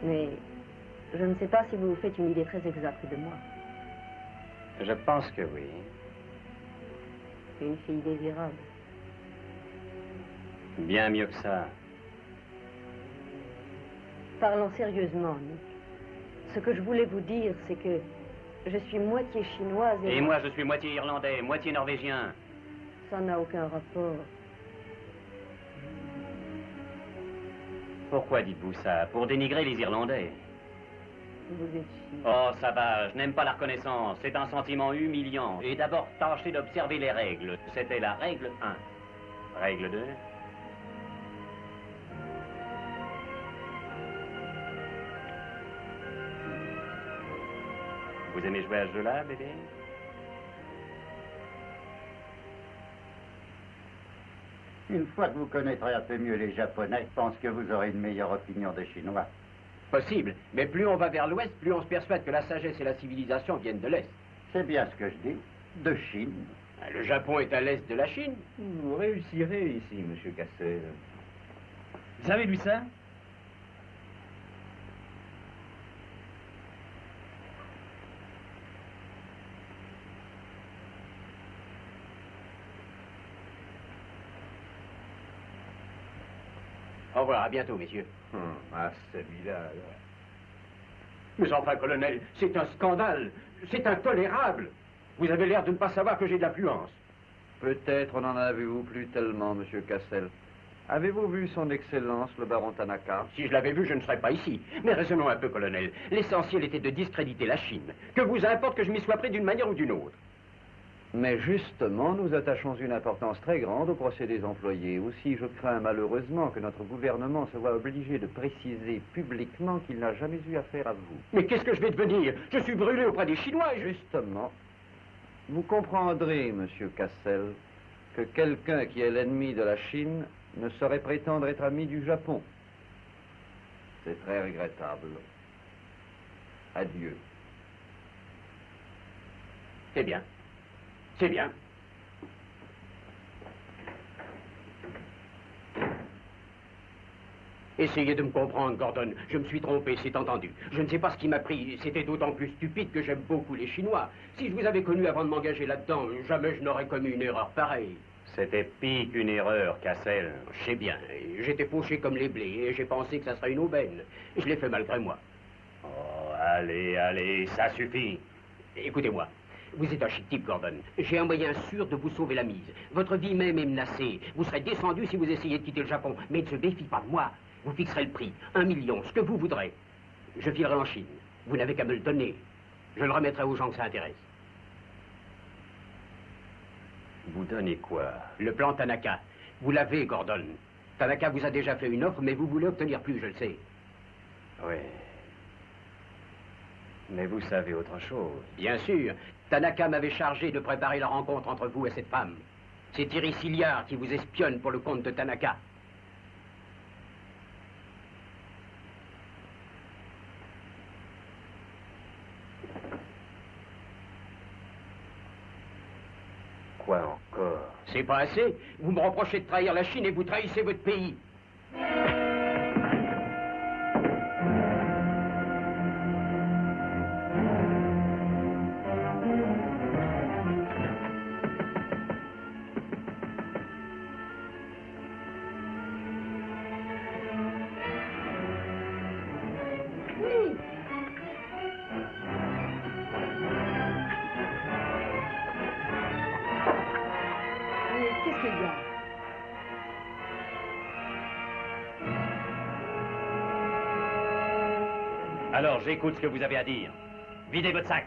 Mais je ne sais pas si vous vous faites une idée très exacte de moi. Je pense que oui. Une fille désirable. Bien mieux que ça. Parlons sérieusement, Nick. Ce que je voulais vous dire, c'est que je suis moitié chinoise et... Et moi, je suis moitié irlandais, moitié norvégien. Ça n'a aucun rapport. Pourquoi dites-vous ça? Pour dénigrer les Irlandais? Vous êtes chic. Oh, ça va, je n'aime pas la reconnaissance. C'est un sentiment humiliant. Et d'abord, tâchez d'observer les règles. C'était la règle 1. Règle 2. Vous aimez jouer à ce jeu-là, bébé? Une fois que vous connaîtrez un peu mieux les Japonais, je pense que vous aurez une meilleure opinion des Chinois. Possible, mais plus on va vers l'ouest, plus on se persuade que la sagesse et la civilisation viennent de l'est. C'est bien ce que je dis, de Chine. Le Japon est à l'est de la Chine. Vous réussirez ici, monsieur Cassel. Vous avez lu ça? Au revoir, à bientôt, messieurs. Ah, celui-là, alors. Mais enfin, colonel, c'est un scandale. C'est intolérable. Vous avez l'air de ne pas savoir que j'ai de l'affluence. Peut-être n'en avez-vous plus tellement, monsieur Cassel. Avez-vous vu son Excellence, le baron Tanaka? Si je l'avais vu, je ne serais pas ici. Mais raisonnons un peu, colonel. L'essentiel était de discréditer la Chine. Que vous importe que je m'y sois pris d'une manière ou d'une autre. Mais justement, nous attachons une importance très grande aux procédés employés. Aussi, je crains malheureusement que notre gouvernement se voit obligé de préciser publiquement qu'il n'a jamais eu affaire à vous. Mais qu'est-ce que je vais devenir? Je suis brûlé auprès des Chinois et Justement, vous comprendrez, monsieur Cassel, que quelqu'un qui est l'ennemi de la Chine ne saurait prétendre être ami du Japon. C'est très regrettable. Adieu. C'est bien. C'est bien. Essayez de me comprendre, Gordon. Je me suis trompé, c'est entendu. Je ne sais pas ce qui m'a pris. C'était d'autant plus stupide que j'aime beaucoup les Chinois. Si je vous avais connu avant de m'engager là-dedans, jamais je n'aurais commis une erreur pareille. C'était pire qu'une erreur, Cassel. Je sais bien. J'étais fauché comme les blés et j'ai pensé que ça serait une aubaine. Je l'ai fait malgré moi. Oh, allez, allez, ça suffit. Écoutez-moi. Vous êtes un chic type, Gordon. J'ai un moyen sûr de vous sauver la mise. Votre vie même est menacée. Vous serez descendu si vous essayez de quitter le Japon. Mais ne se défie pas de moi. Vous fixerez le prix. 1 million, ce que vous voudrez. Je filerai en Chine. Vous n'avez qu'à me le donner. Je le remettrai aux gens que ça intéresse. Vous donnez quoi? Le plan Tanaka. Vous l'avez, Gordon. Tanaka vous a déjà fait une offre, mais vous voulez obtenir plus, je le sais. Oui. Mais vous savez autre chose. Bien sûr. Tanaka m'avait chargé de préparer la rencontre entre vous et cette femme. C'est Thierry Siliard qui vous espionne pour le compte de Tanaka. Quoi encore? C'est pas assez. Vous me reprochez de trahir la Chine et vous trahissez votre pays. Qu'est-ce qu'il y a? Alors, j'écoute ce que vous avez à dire. Videz votre sac.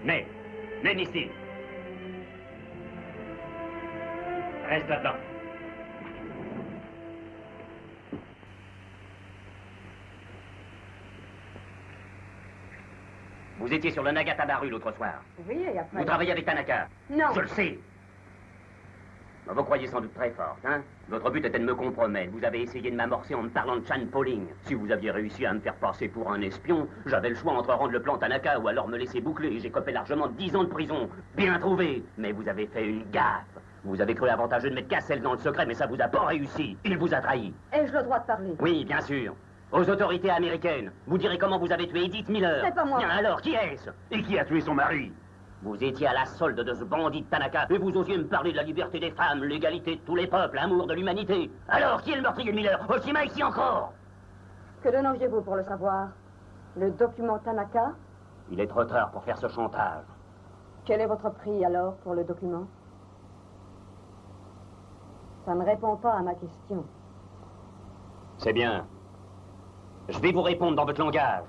Mais ici. Reste là-dedans. Vous étiez sur le Nagatamaru l'autre soir. Oui, et après... Vous travaillez avec Tanaka. Non. Je le sais. Vous croyez sans doute très forte, hein? Votre but était de me compromettre. Vous avez essayé de m'amorcer en me parlant de Chan Poling. Si vous aviez réussi à me faire passer pour un espion, j'avais le choix entre rendre le plan Tanaka ou alors me laisser boucler. J'ai copé largement 10 ans de prison. Bien trouvé. Mais vous avez fait une gaffe. Vous avez cru avantageux de mettre Cassel dans le secret, mais ça vous a pas réussi. Il vous a trahi. Ai-je le droit de parler? Oui, bien sûr. Aux autorités américaines. Vous direz comment vous avez tué Edith Miller. C'est pas moi. Bien alors, qui est-ce? Et qui a tué son mari? Vous étiez à la solde de ce bandit de Tanaka, et vous osiez me parler de la liberté des femmes, l'égalité de tous les peuples, l'amour de l'humanité. Alors, qui est le meurtrier de Miller? Oshima, ici encore? Que donneriez-vous pour le savoir? Le document Tanaka? Il est trop tard pour faire ce chantage. Quel est votre prix, alors, pour le document? Ça ne répond pas à ma question. C'est bien. Je vais vous répondre dans votre langage.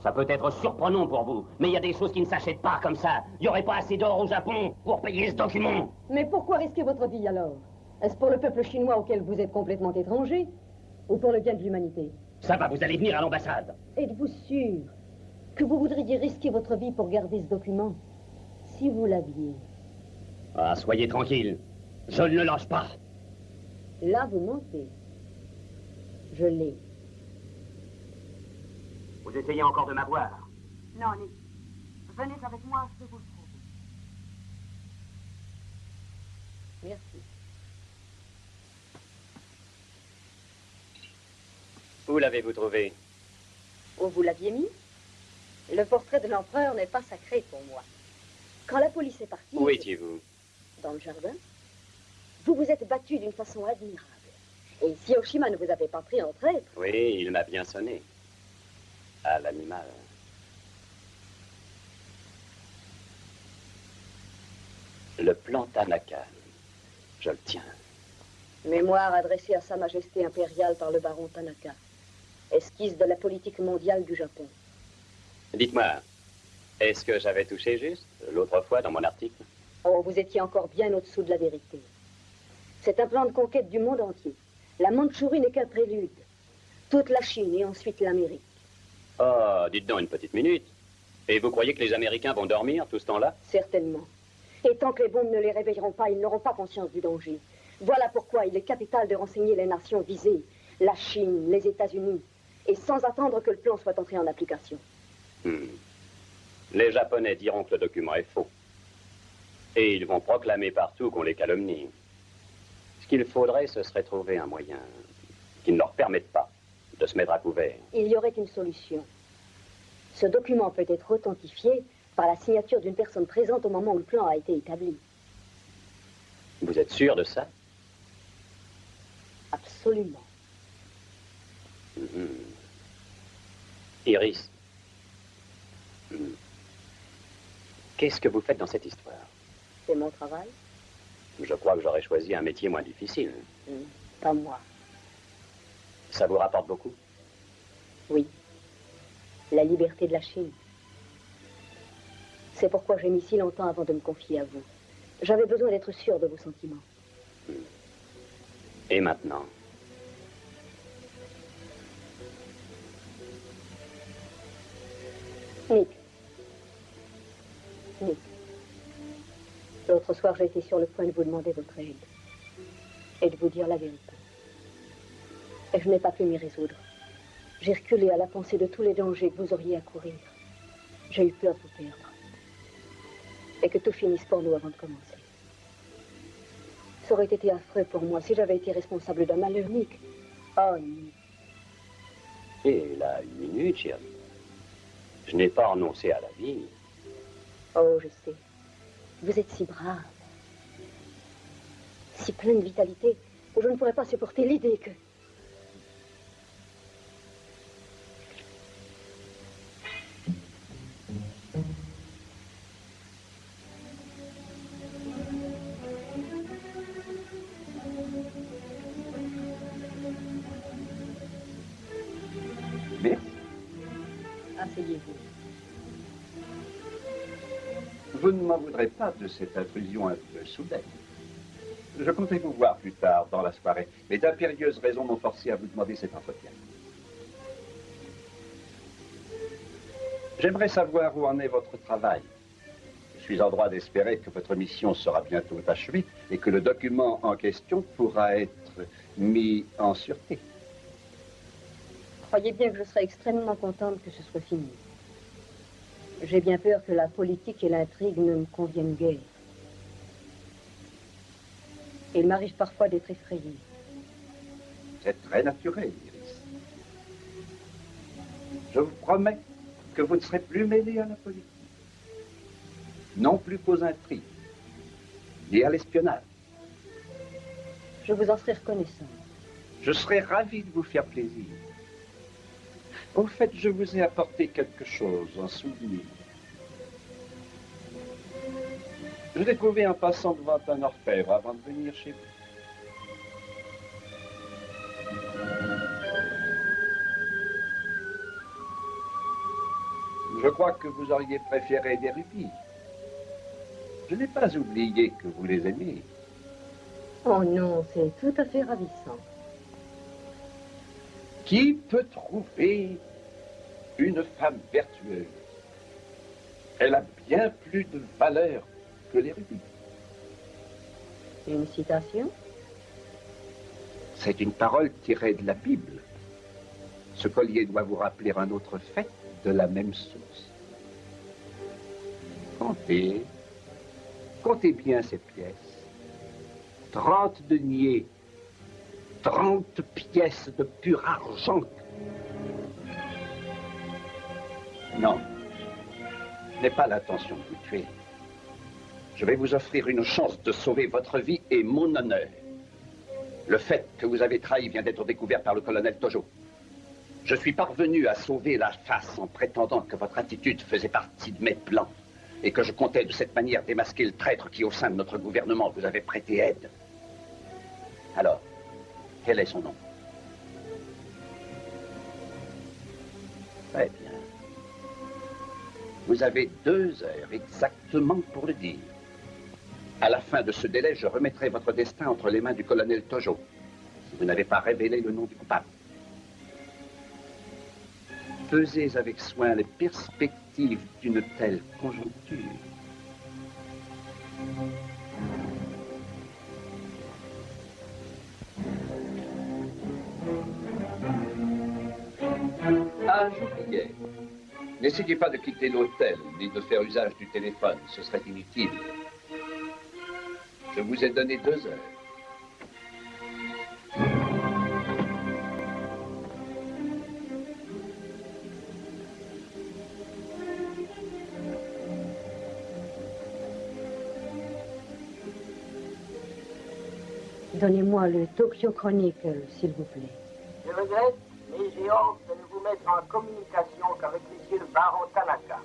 Ça peut être surprenant pour vous, mais il y a des choses qui ne s'achètent pas comme ça. Il n'y aurait pas assez d'or au Japon pour payer ce document. Mais pourquoi risquer votre vie, alors? Est-ce pour le peuple chinois auquel vous êtes complètement étranger? Ou pour le bien de l'humanité? Ça va, vous allez venir à l'ambassade. Êtes-vous sûr que vous voudriez risquer votre vie pour garder ce document? Si vous l'aviez. Ah, soyez tranquille. Je ne le lâche pas. Là, vous mentez. Je l'ai. Vous essayez encore de m'avoir? Non, Nick. Venez avec moi, je vais vous le prouver. Merci. Où l'avez-vous trouvé? Où vous l'aviez mis? Le portrait de l'empereur n'est pas sacré pour moi. Quand la police est partie... Où étiez-vous? Dans le jardin. Vous vous êtes battu d'une façon admirable. Et si Oshima ne vous avait pas pris en traître... Oui, il m'a bien sonné. À l'animal. Le plan Tanaka. Je le tiens. Mémoire adressée à Sa Majesté impériale par le baron Tanaka. Esquisse de la politique mondiale du Japon. Dites-moi, est-ce que j'avais touché juste l'autre fois dans mon article? Oh, vous étiez encore bien au-dessous de la vérité. C'est un plan de conquête du monde entier. La Mandchourie n'est qu'un prélude. Toute la Chine et ensuite l'Amérique. Oh, dites donc une petite minute. Et vous croyez que les Américains vont dormir tout ce temps-là? Certainement. Et tant que les bombes ne les réveilleront pas, ils n'auront pas conscience du danger. Voilà pourquoi il est capital de renseigner les nations visées, la Chine, les États-Unis, et sans attendre que le plan soit entré en application. Les Japonais diront que le document est faux. Et ils vont proclamer partout qu'on les calomnie. Ce qu'il faudrait, ce serait trouver un moyen qui ne leur permette pas de se mettre à couvert. Il y aurait une solution. Ce document peut être authentifié par la signature d'une personne présente au moment où le plan a été établi. Vous êtes sûr de ça? Absolument. Iris. Qu'est-ce que vous faites dans cette histoire? C'est mon travail? Je crois que j'aurais choisi un métier moins difficile. Pas moi. Ça vous rapporte beaucoup? Oui. La liberté de la Chine. C'est pourquoi j'ai mis si longtemps avant de me confier à vous. J'avais besoin d'être sûr de vos sentiments. Et maintenant? Nick. L'autre soir, j'ai été sur le point de vous demander votre aide. Et de vous dire la vérité. Et je n'ai pas pu m'y résoudre. J'ai reculé à la pensée de tous les dangers que vous auriez à courir. J'ai eu peur de vous perdre. Et que tout finisse pour nous avant de commencer. Ça aurait été affreux pour moi si j'avais été responsable d'un malheur, Nick. Oh, Nick. Et là, une minute, chérie. Je n'ai pas renoncé à la vie. Oh, je sais. Vous êtes si brave. Si plein de vitalité, que je ne pourrais pas supporter l'idée que... faisiez-vous? Vous ne m'en voudrez pas de cette intrusion un peu soudaine. Je comptais vous voir plus tard, dans la soirée, mais d'impérieuses raisons m'ont forcé à vous demander cet entretien. J'aimerais savoir où en est votre travail. Je suis en droit d'espérer que votre mission sera bientôt achevée et que le document en question pourra être mis en sûreté. Croyez bien que je serai extrêmement contente que ce soit fini. J'ai bien peur que la politique et l'intrigue ne me conviennent guère. Il m'arrive parfois d'être effrayée. C'est très naturel, Iris. Je vous promets que vous ne serez plus mêlé à la politique. Non plus qu'aux intrigues, ni à l'espionnage. Je vous en serai reconnaissant. Je serais ravi de vous faire plaisir. Au fait, je vous ai apporté quelque chose en souvenir. Je l'ai trouvé en passant devant un orfèvre avant de venir chez vous. Je crois que vous auriez préféré des rubis. Je n'ai pas oublié que vous les aimez. Oh non, c'est tout à fait ravissant. Qui peut trouver une femme vertueuse? Elle a bien plus de valeur que les rubis. Une citation? C'est une parole tirée de la Bible. Ce collier doit vous rappeler un autre fait de la même source. Comptez. Comptez bien ces pièces. 30 deniers. 30 pièces de pur argent. Non. Je n'ai pas l'intention de vous tuer. Je vais vous offrir une chance de sauver votre vie et mon honneur. Le fait que vous avez trahi vient d'être découvert par le colonel Tojo. Je suis parvenu à sauver la face en prétendant que votre attitude faisait partie de mes plans et que je comptais de cette manière démasquer le traître qui, au sein de notre gouvernement, vous avait prêté aide. Alors, quel est son nom? Très bien. Vous avez 2 heures exactement pour le dire. À la fin de ce délai, je remettrai votre destin entre les mains du colonel Tojo, si vous n'avez pas révélé le nom du coupable. Pesez avec soin les perspectives d'une telle conjoncture. Ah, j'oubliais. N'essayez pas de quitter l'hôtel, ni de faire usage du téléphone, ce serait inutile. Je vous ai donné 2 heures. Donnez-moi le Tokyo Chronicle, s'il vous plaît. Je regrette, mais j'ai honte de ne vous mettre en communication qu'avec monsieur le baron Tanaka.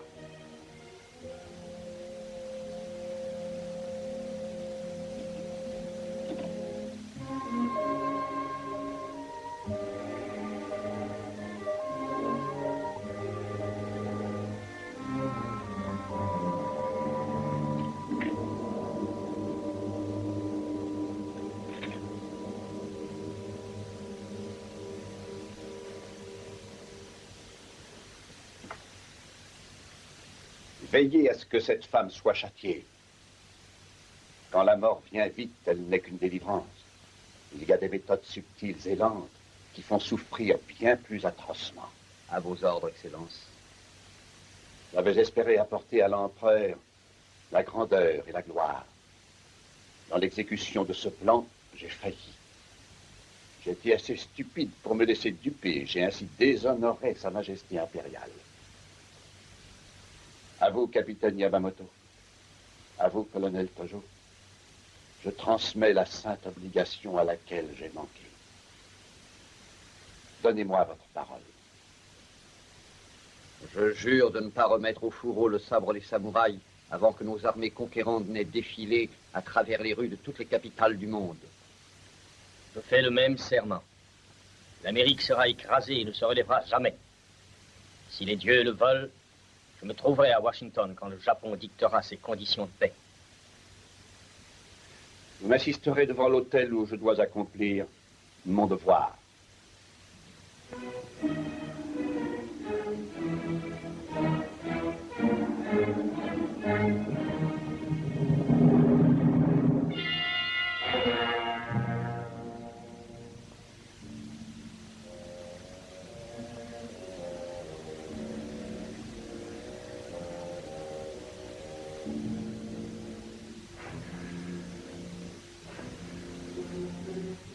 Veillez à ce que cette femme soit châtiée. Quand la mort vient vite, elle n'est qu'une délivrance. Il y a des méthodes subtiles et lentes qui font souffrir bien plus atrocement. À vos ordres, Excellence. J'avais espéré apporter à l'empereur la grandeur et la gloire. Dans l'exécution de ce plan, j'ai failli. J'ai été assez stupide pour me laisser duper. J'ai ainsi déshonoré Sa Majesté impériale. À vous, capitaine Yamamoto. À vous, colonel Tojo. Je transmets la sainte obligation à laquelle j'ai manqué. Donnez-moi votre parole. Je jure de ne pas remettre au fourreau le sabre des samouraïs avant que nos armées conquérantes n'aient défilé à travers les rues de toutes les capitales du monde. Je fais le même serment. L'Amérique sera écrasée et ne se relèvera jamais. Si les dieux le veulent, je me trouverai à Washington quand le Japon dictera ses conditions de paix. Vous m'assisterez devant l'hôtel où je dois accomplir mon devoir.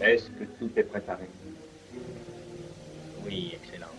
Est-ce que tout est préparé? Oui, Excellence.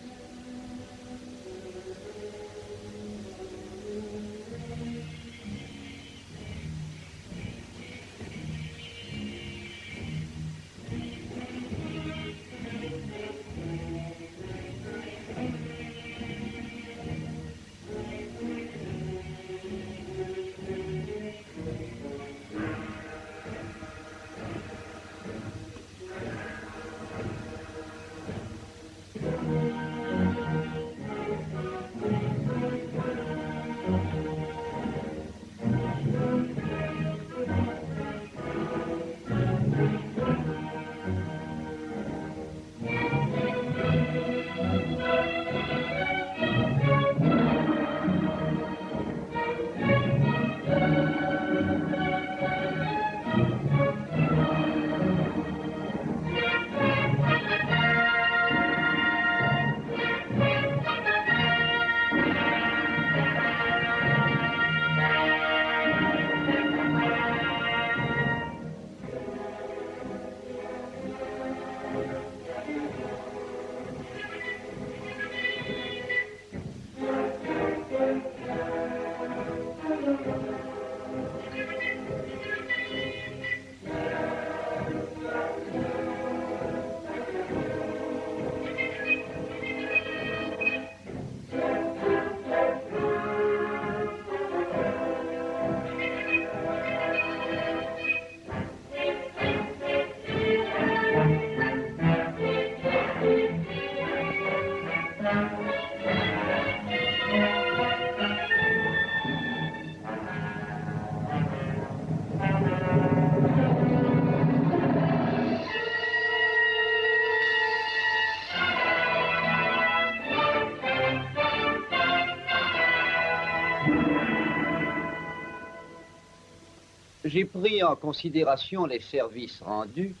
J'ai pris en considération les services rendus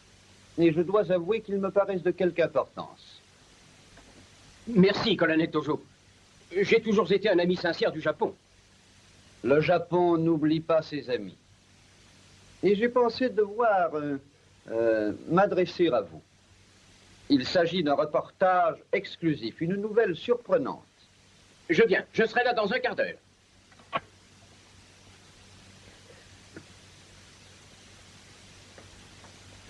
et je dois avouer qu'ils me paraissent de quelque importance. Merci, colonel Tojo. J'ai toujours été un ami sincère du Japon. Le Japon n'oublie pas ses amis. Et j'ai pensé devoir m'adresser à vous. Il s'agit d'un reportage exclusif, une nouvelle surprenante. Je viens, je serai là dans un quart d'heure.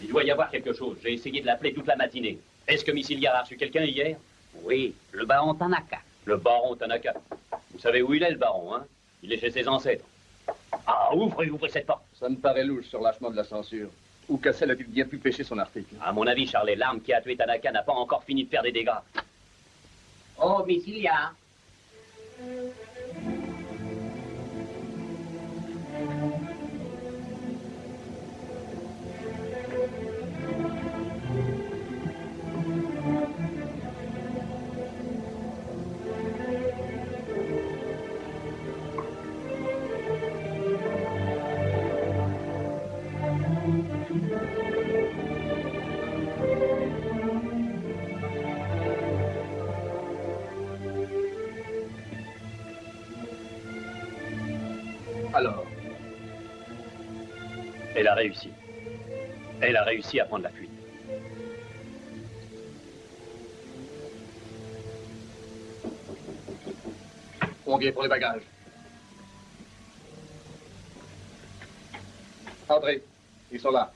Il doit y avoir quelque chose. J'ai essayé de l'appeler toute la matinée. Est-ce que Missilia a reçu quelqu'un hier? Oui, le baron Tanaka. Le baron Tanaka. Vous savez où il est, le baron, hein? Il est chez ses ancêtres. Ah, ouvrez cette porte. Ça me paraît louche sur lâchement de la censure. Où Cassel a-t-il bien pu pêcher son article? À mon avis, Charles, l'arme qui a tué Tanaka n'a pas encore fini de faire des dégâts. Oh, Missilia. Alors, elle a réussi. Elle a réussi à prendre la fuite. On vient pour les bagages. Entrez, ils sont là.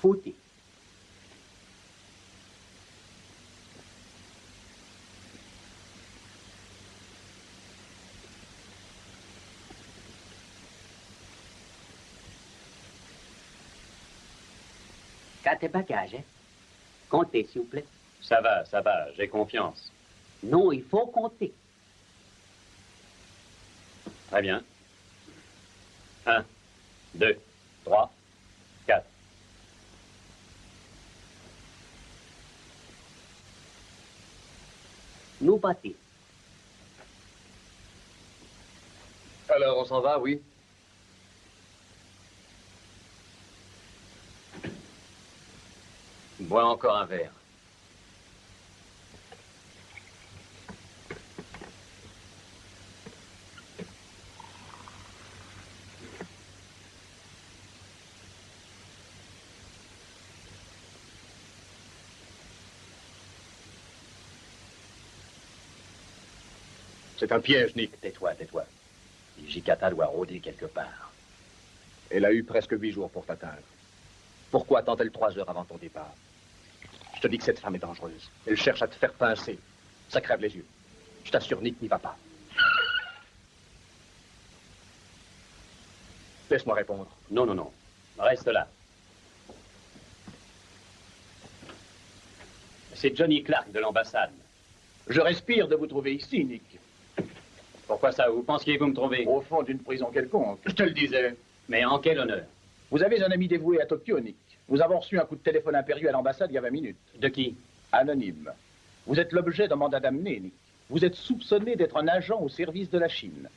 Fouti. Qu'a tes bagages, hein? Comptez, s'il vous plaît. Ça va, j'ai confiance. Non, il faut compter. Très bien. 1, 2, 3, 4. Nous partons. Alors, on s'en va, oui? Bois encore un verre. C'est un piège, Nick. Tais-toi. Jicata doit rôder quelque part. Elle a eu presque 8 jours pour t'atteindre. Pourquoi attend-elle 3 heures avant ton départ? Je te dis que cette femme est dangereuse. Elle cherche à te faire pincer. Ça crève les yeux. Je t'assure, Nick n'y va pas. Laisse-moi répondre. Non. Reste là. C'est Johnny Clark de l'ambassade. Je respire de vous trouver ici, Nick. Pourquoi ça? Vous pensiez vous me trouver? Au fond d'une prison quelconque. Je te le disais. Mais en quel honneur? Vous avez un ami dévoué à Tokyo, Nick. Nous avons reçu un coup de téléphone impérieux à l'ambassade il y a 20 minutes. De qui? Anonyme. Vous êtes l'objet d'un mandat d'amener, Nick. Vous êtes soupçonné d'être un agent au service de la Chine.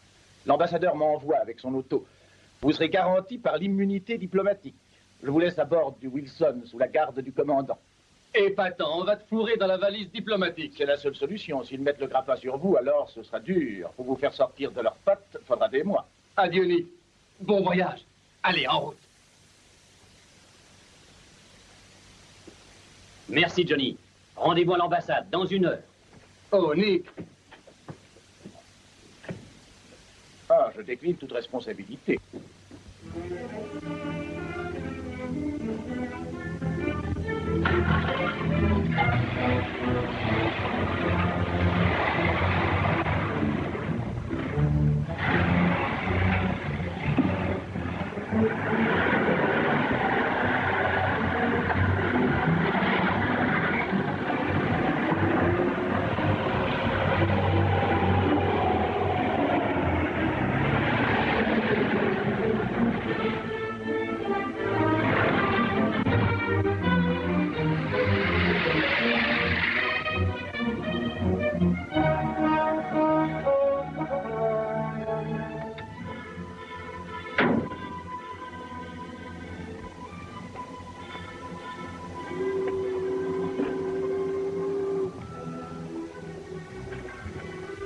L'ambassadeur m'envoie avec son auto. Vous serez garanti par l'immunité diplomatique. Je vous laisse à bord du Wilson sous la garde du commandant. Épatant, on va te fourrer dans la valise diplomatique. C'est la seule solution. S'ils mettent le grappin sur vous, alors ce sera dur. Pour vous faire sortir de leurs pattes, faudra des mois. Adieu, Nick. Bon voyage. Allez, en route. Merci, Johnny. Rendez-vous à l'ambassade dans 1 heure. Oh, Nick. Ah, je décline toute responsabilité.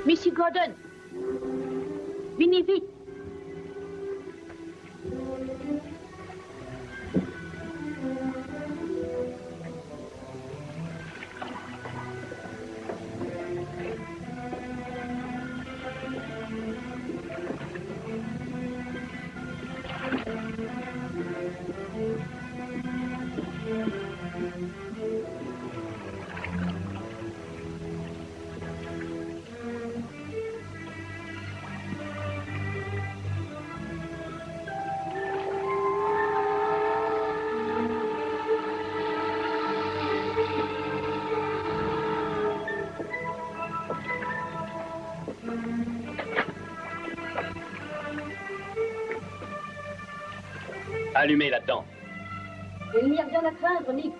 Monsieur Gordon, venez vite. Allumez là-dedans. Il n'y a rien à craindre, Nick.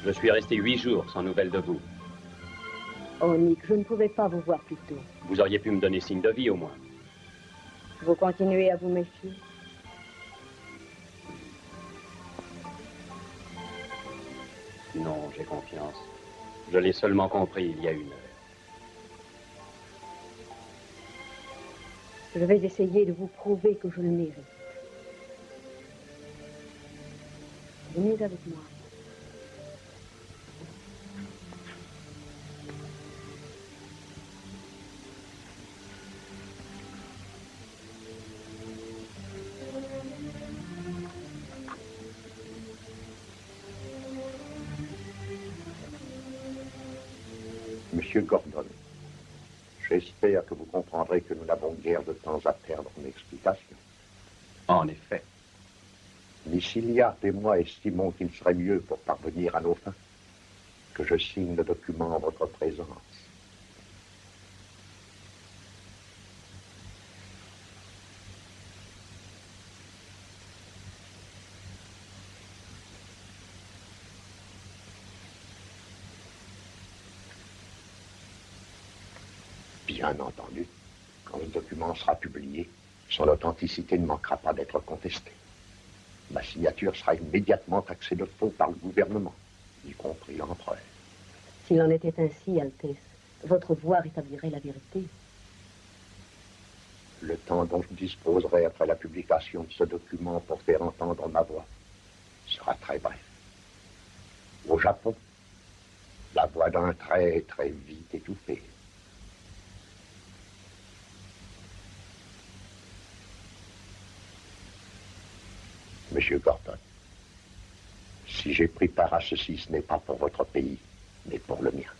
Je suis resté 8 jours sans nouvelles de vous. Oh, Nick, je ne pouvais pas vous voir plus tôt. Vous auriez pu me donner signe de vie, au moins. Vous continuez à vous méfier? Non, j'ai confiance. Je l'ai seulement compris il y a 1 heure. Je vais essayer de vous prouver que je le mérite. Venez avec moi. Monsieur Gordon, j'espère que vous comprendrez que nous n'avons guère de temps à perdre en explications. En effet. Miss Hilliard et moi estimons qu'il serait mieux pour parvenir à nos fins que je signe le document en votre présence. Bien entendu, quand le document sera publié, son authenticité ne manquera pas d'être contestée. Ma signature sera immédiatement taxée de faux par le gouvernement, y compris l'empereur. S'il en était ainsi, Altesse, votre voix rétablirait la vérité. Le temps dont je disposerai après la publication de ce document pour faire entendre ma voix sera très bref. Au Japon, la voix d'un très vite étouffée. Monsieur Gordon, si j'ai pris part à ceci, ce n'est pas pour votre pays, mais pour le mien.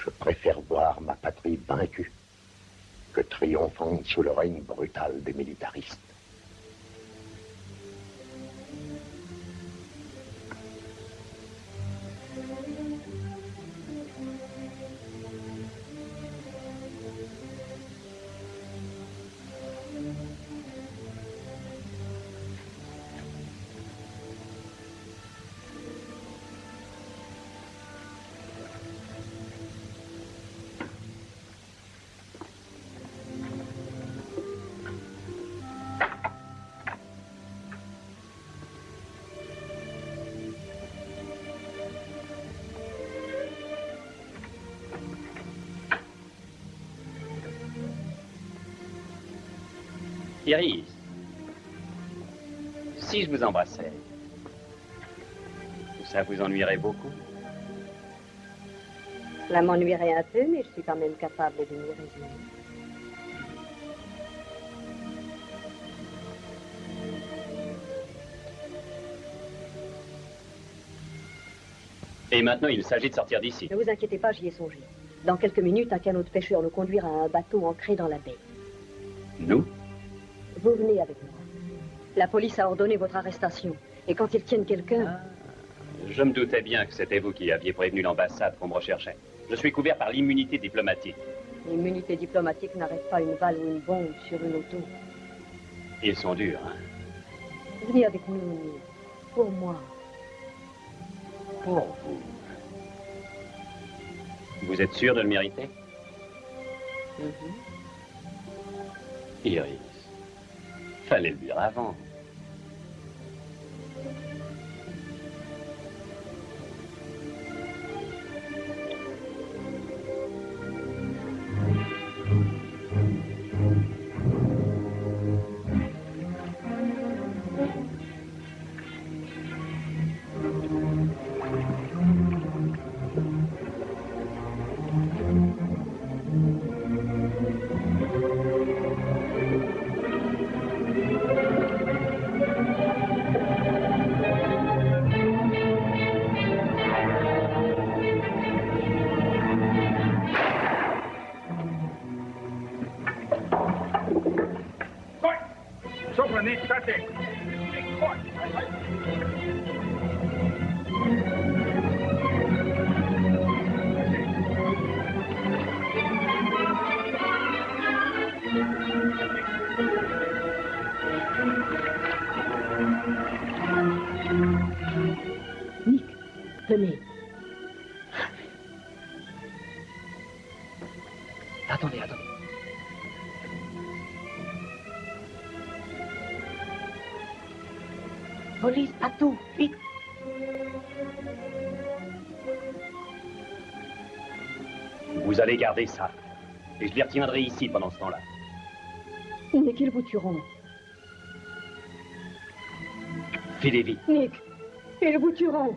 Je préfère voir ma patrie vaincue que triomphante sous le règne brutal des militaristes. Iris, si je vous embrassais, ça vous ennuierait beaucoup? Cela m'ennuierait un peu, mais je suis quand même capable de m'y résigner. Et maintenant, il s'agit de sortir d'ici. Ne vous inquiétez pas, j'y ai songé. Dans quelques minutes, un canot de pêcheurs nous conduira à un bateau ancré dans la baie. Nous? Vous venez avec moi. La police a ordonné votre arrestation. Et quand ils tiennent quelqu'un... Je me doutais bien que c'était vous qui aviez prévenu l'ambassade qu'on me recherchait. Je suis couvert par l'immunité diplomatique. L'immunité diplomatique n'arrête pas une balle ou une bombe sur une auto. Ils sont durs, hein? Venez avec nous, Nick. Pour moi. Pour vous. Vous êtes sûr de le mériter? Iris, fallait le dire avant. Nick, venez. Attendez. Police, bateau, vite. Vous allez garder ça. Et je les retiendrai ici pendant ce temps-là. Nick, ils vous tueront. Filez-y. Nick, ils vous tueront.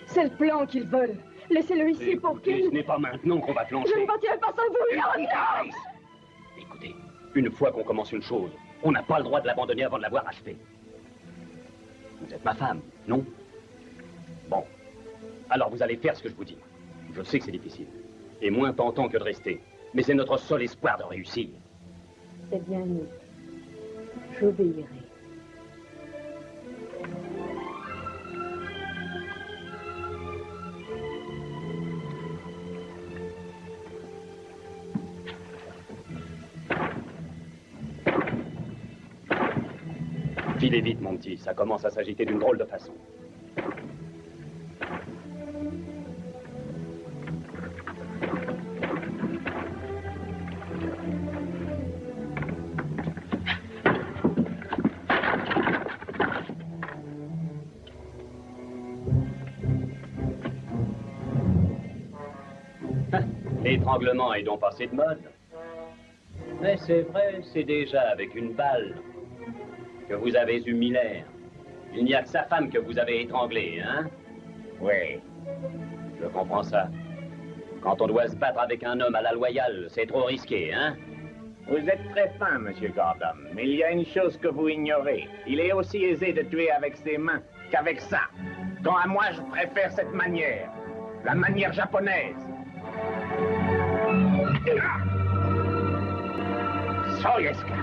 C'est le plan qu'ils veulent. Laissez-le ici pour qu'il... Ce n'est pas maintenant qu'on va plancher. Je ne bâtirai pas sans vous. Non. Écoutez, une fois qu'on commence une chose, on n'a pas le droit de l'abandonner avant de l'avoir achevée. Vous êtes ma femme, non? Bon. Alors vous allez faire ce que je vous dis. Je sais que c'est difficile. Et moins tentant que de rester. Mais c'est notre seul espoir de réussir. C'est bien mieux. J'obéirai. Filez vite, mon petit. Ça commence à s'agiter d'une drôle de façon. L'étranglement est donc passé de mode. Mais c'est vrai, c'est déjà avec une balle que vous avez eu Miller. Il n'y a que sa femme que vous avez étranglée, hein? Oui. Je comprends ça. Quand on doit se battre avec un homme à la loyale, c'est trop risqué, hein? Vous êtes très fin, Monsieur Gordon, mais il y a une chose que vous ignorez. Il est aussi aisé de tuer avec ses mains qu'avec ça. Quant à moi, je préfère cette manière. La manière japonaise. Soyeska.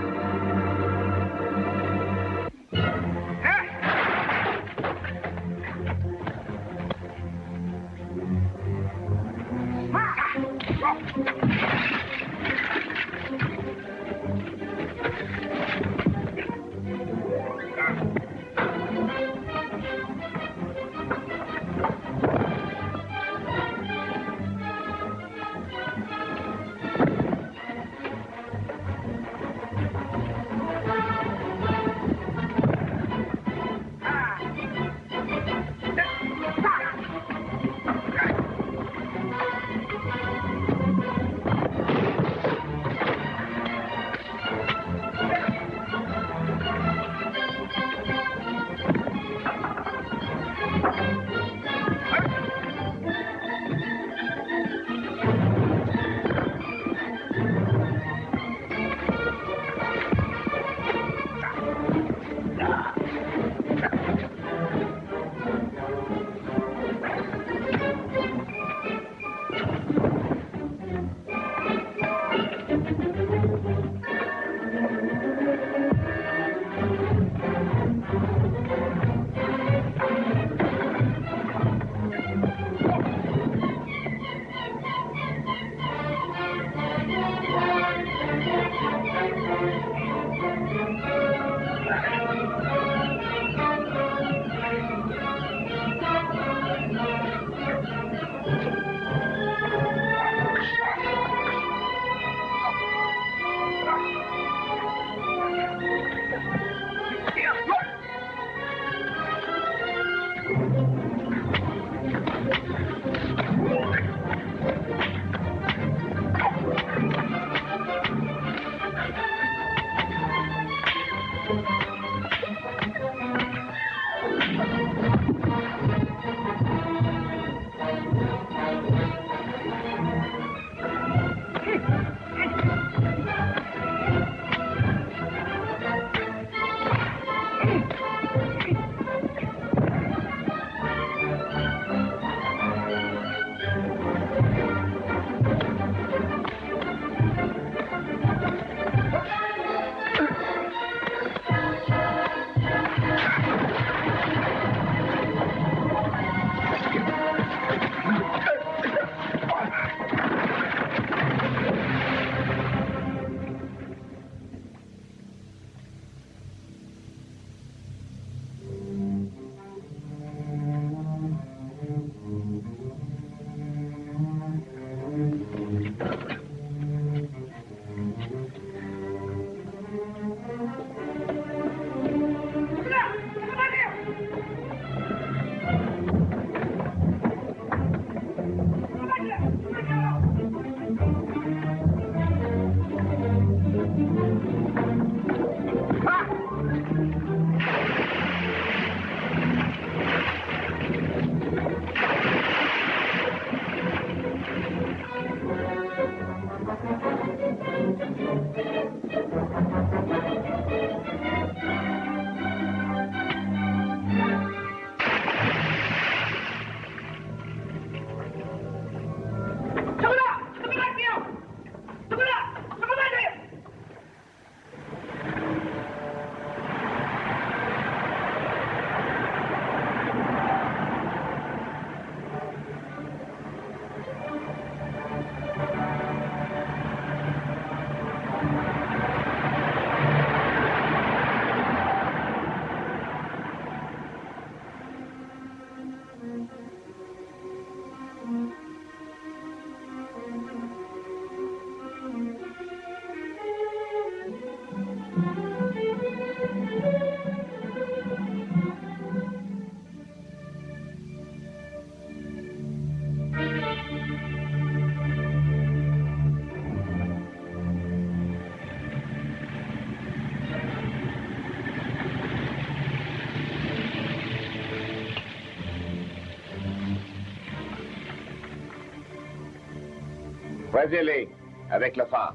Voyez-les, avec le phare.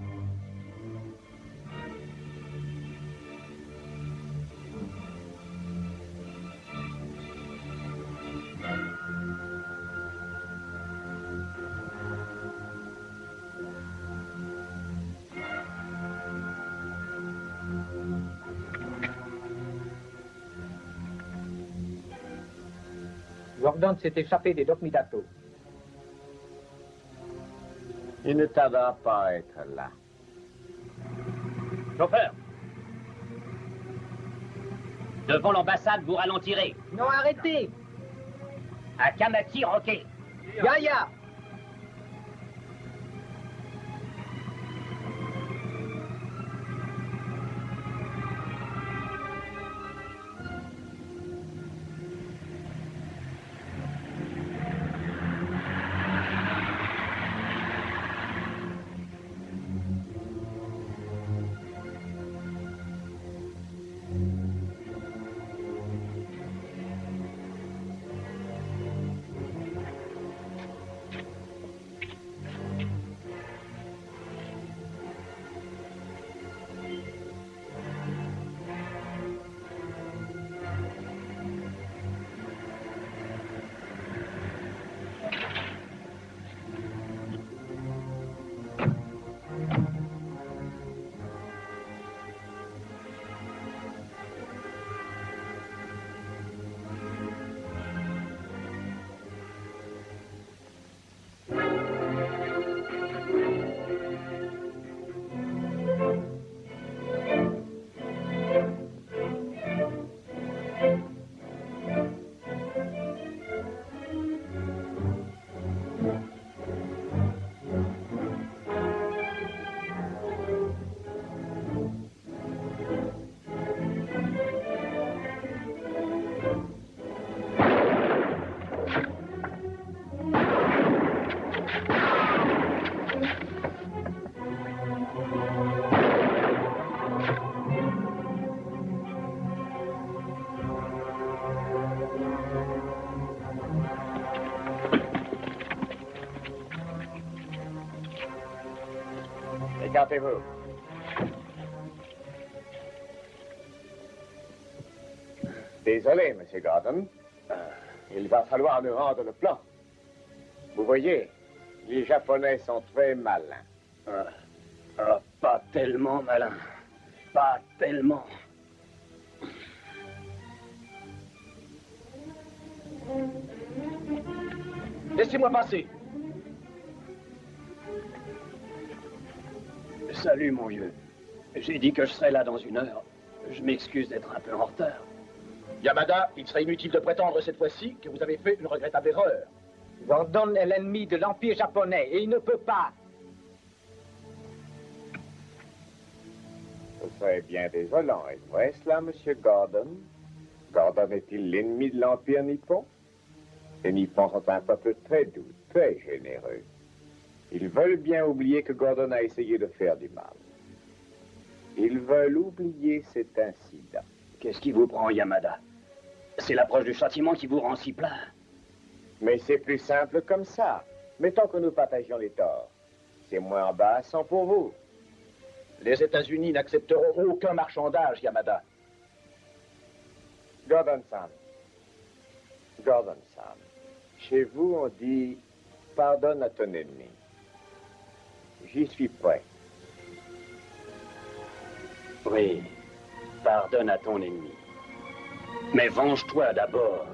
Gordon s'est échappé des docks Midato. Il ne tardera pas à être là. Chauffeur. Devant l'ambassade, vous ralentirez. Non, arrêtez. À Kamati, roquet. Yaya. Écartez-vous. Désolé, Monsieur Gordon. Il va falloir nous rendre le plan. Vous voyez, les Japonais sont très malins. Pas tellement malin. Pas tellement. Laissez-moi passer. Salut, mon vieux. J'ai dit que je serais là dans 1 heure. Je m'excuse d'être un peu en retard. Yamada, il serait inutile de prétendre cette fois-ci que vous avez fait une regrettable erreur. Gordon est l'ennemi de l'Empire japonais et il ne peut pas. Ce serait bien désolant, est-ce vrai cela, Monsieur Gordon? Gordon est-il l'ennemi de l'Empire nippon? Les Nippons sont un peuple très doux, très généreux. Ils veulent bien oublier que Gordon a essayé de faire du mal. Ils veulent oublier cet incident. Qu'est-ce qui vous prend, Yamada? C'est l'approche du châtiment qui vous rend si plein. Mais c'est plus simple comme ça. Mettons que nous partagions les torts. C'est moins embarrassant pour vous. Les États-Unis n'accepteront aucun marchandage, Yamada. Gordon-san. Gordon-san. Chez vous, on dit « pardonne à ton ennemi ». J'y suis prêt. Oui, pardonne à ton ennemi. Mais venge-toi d'abord.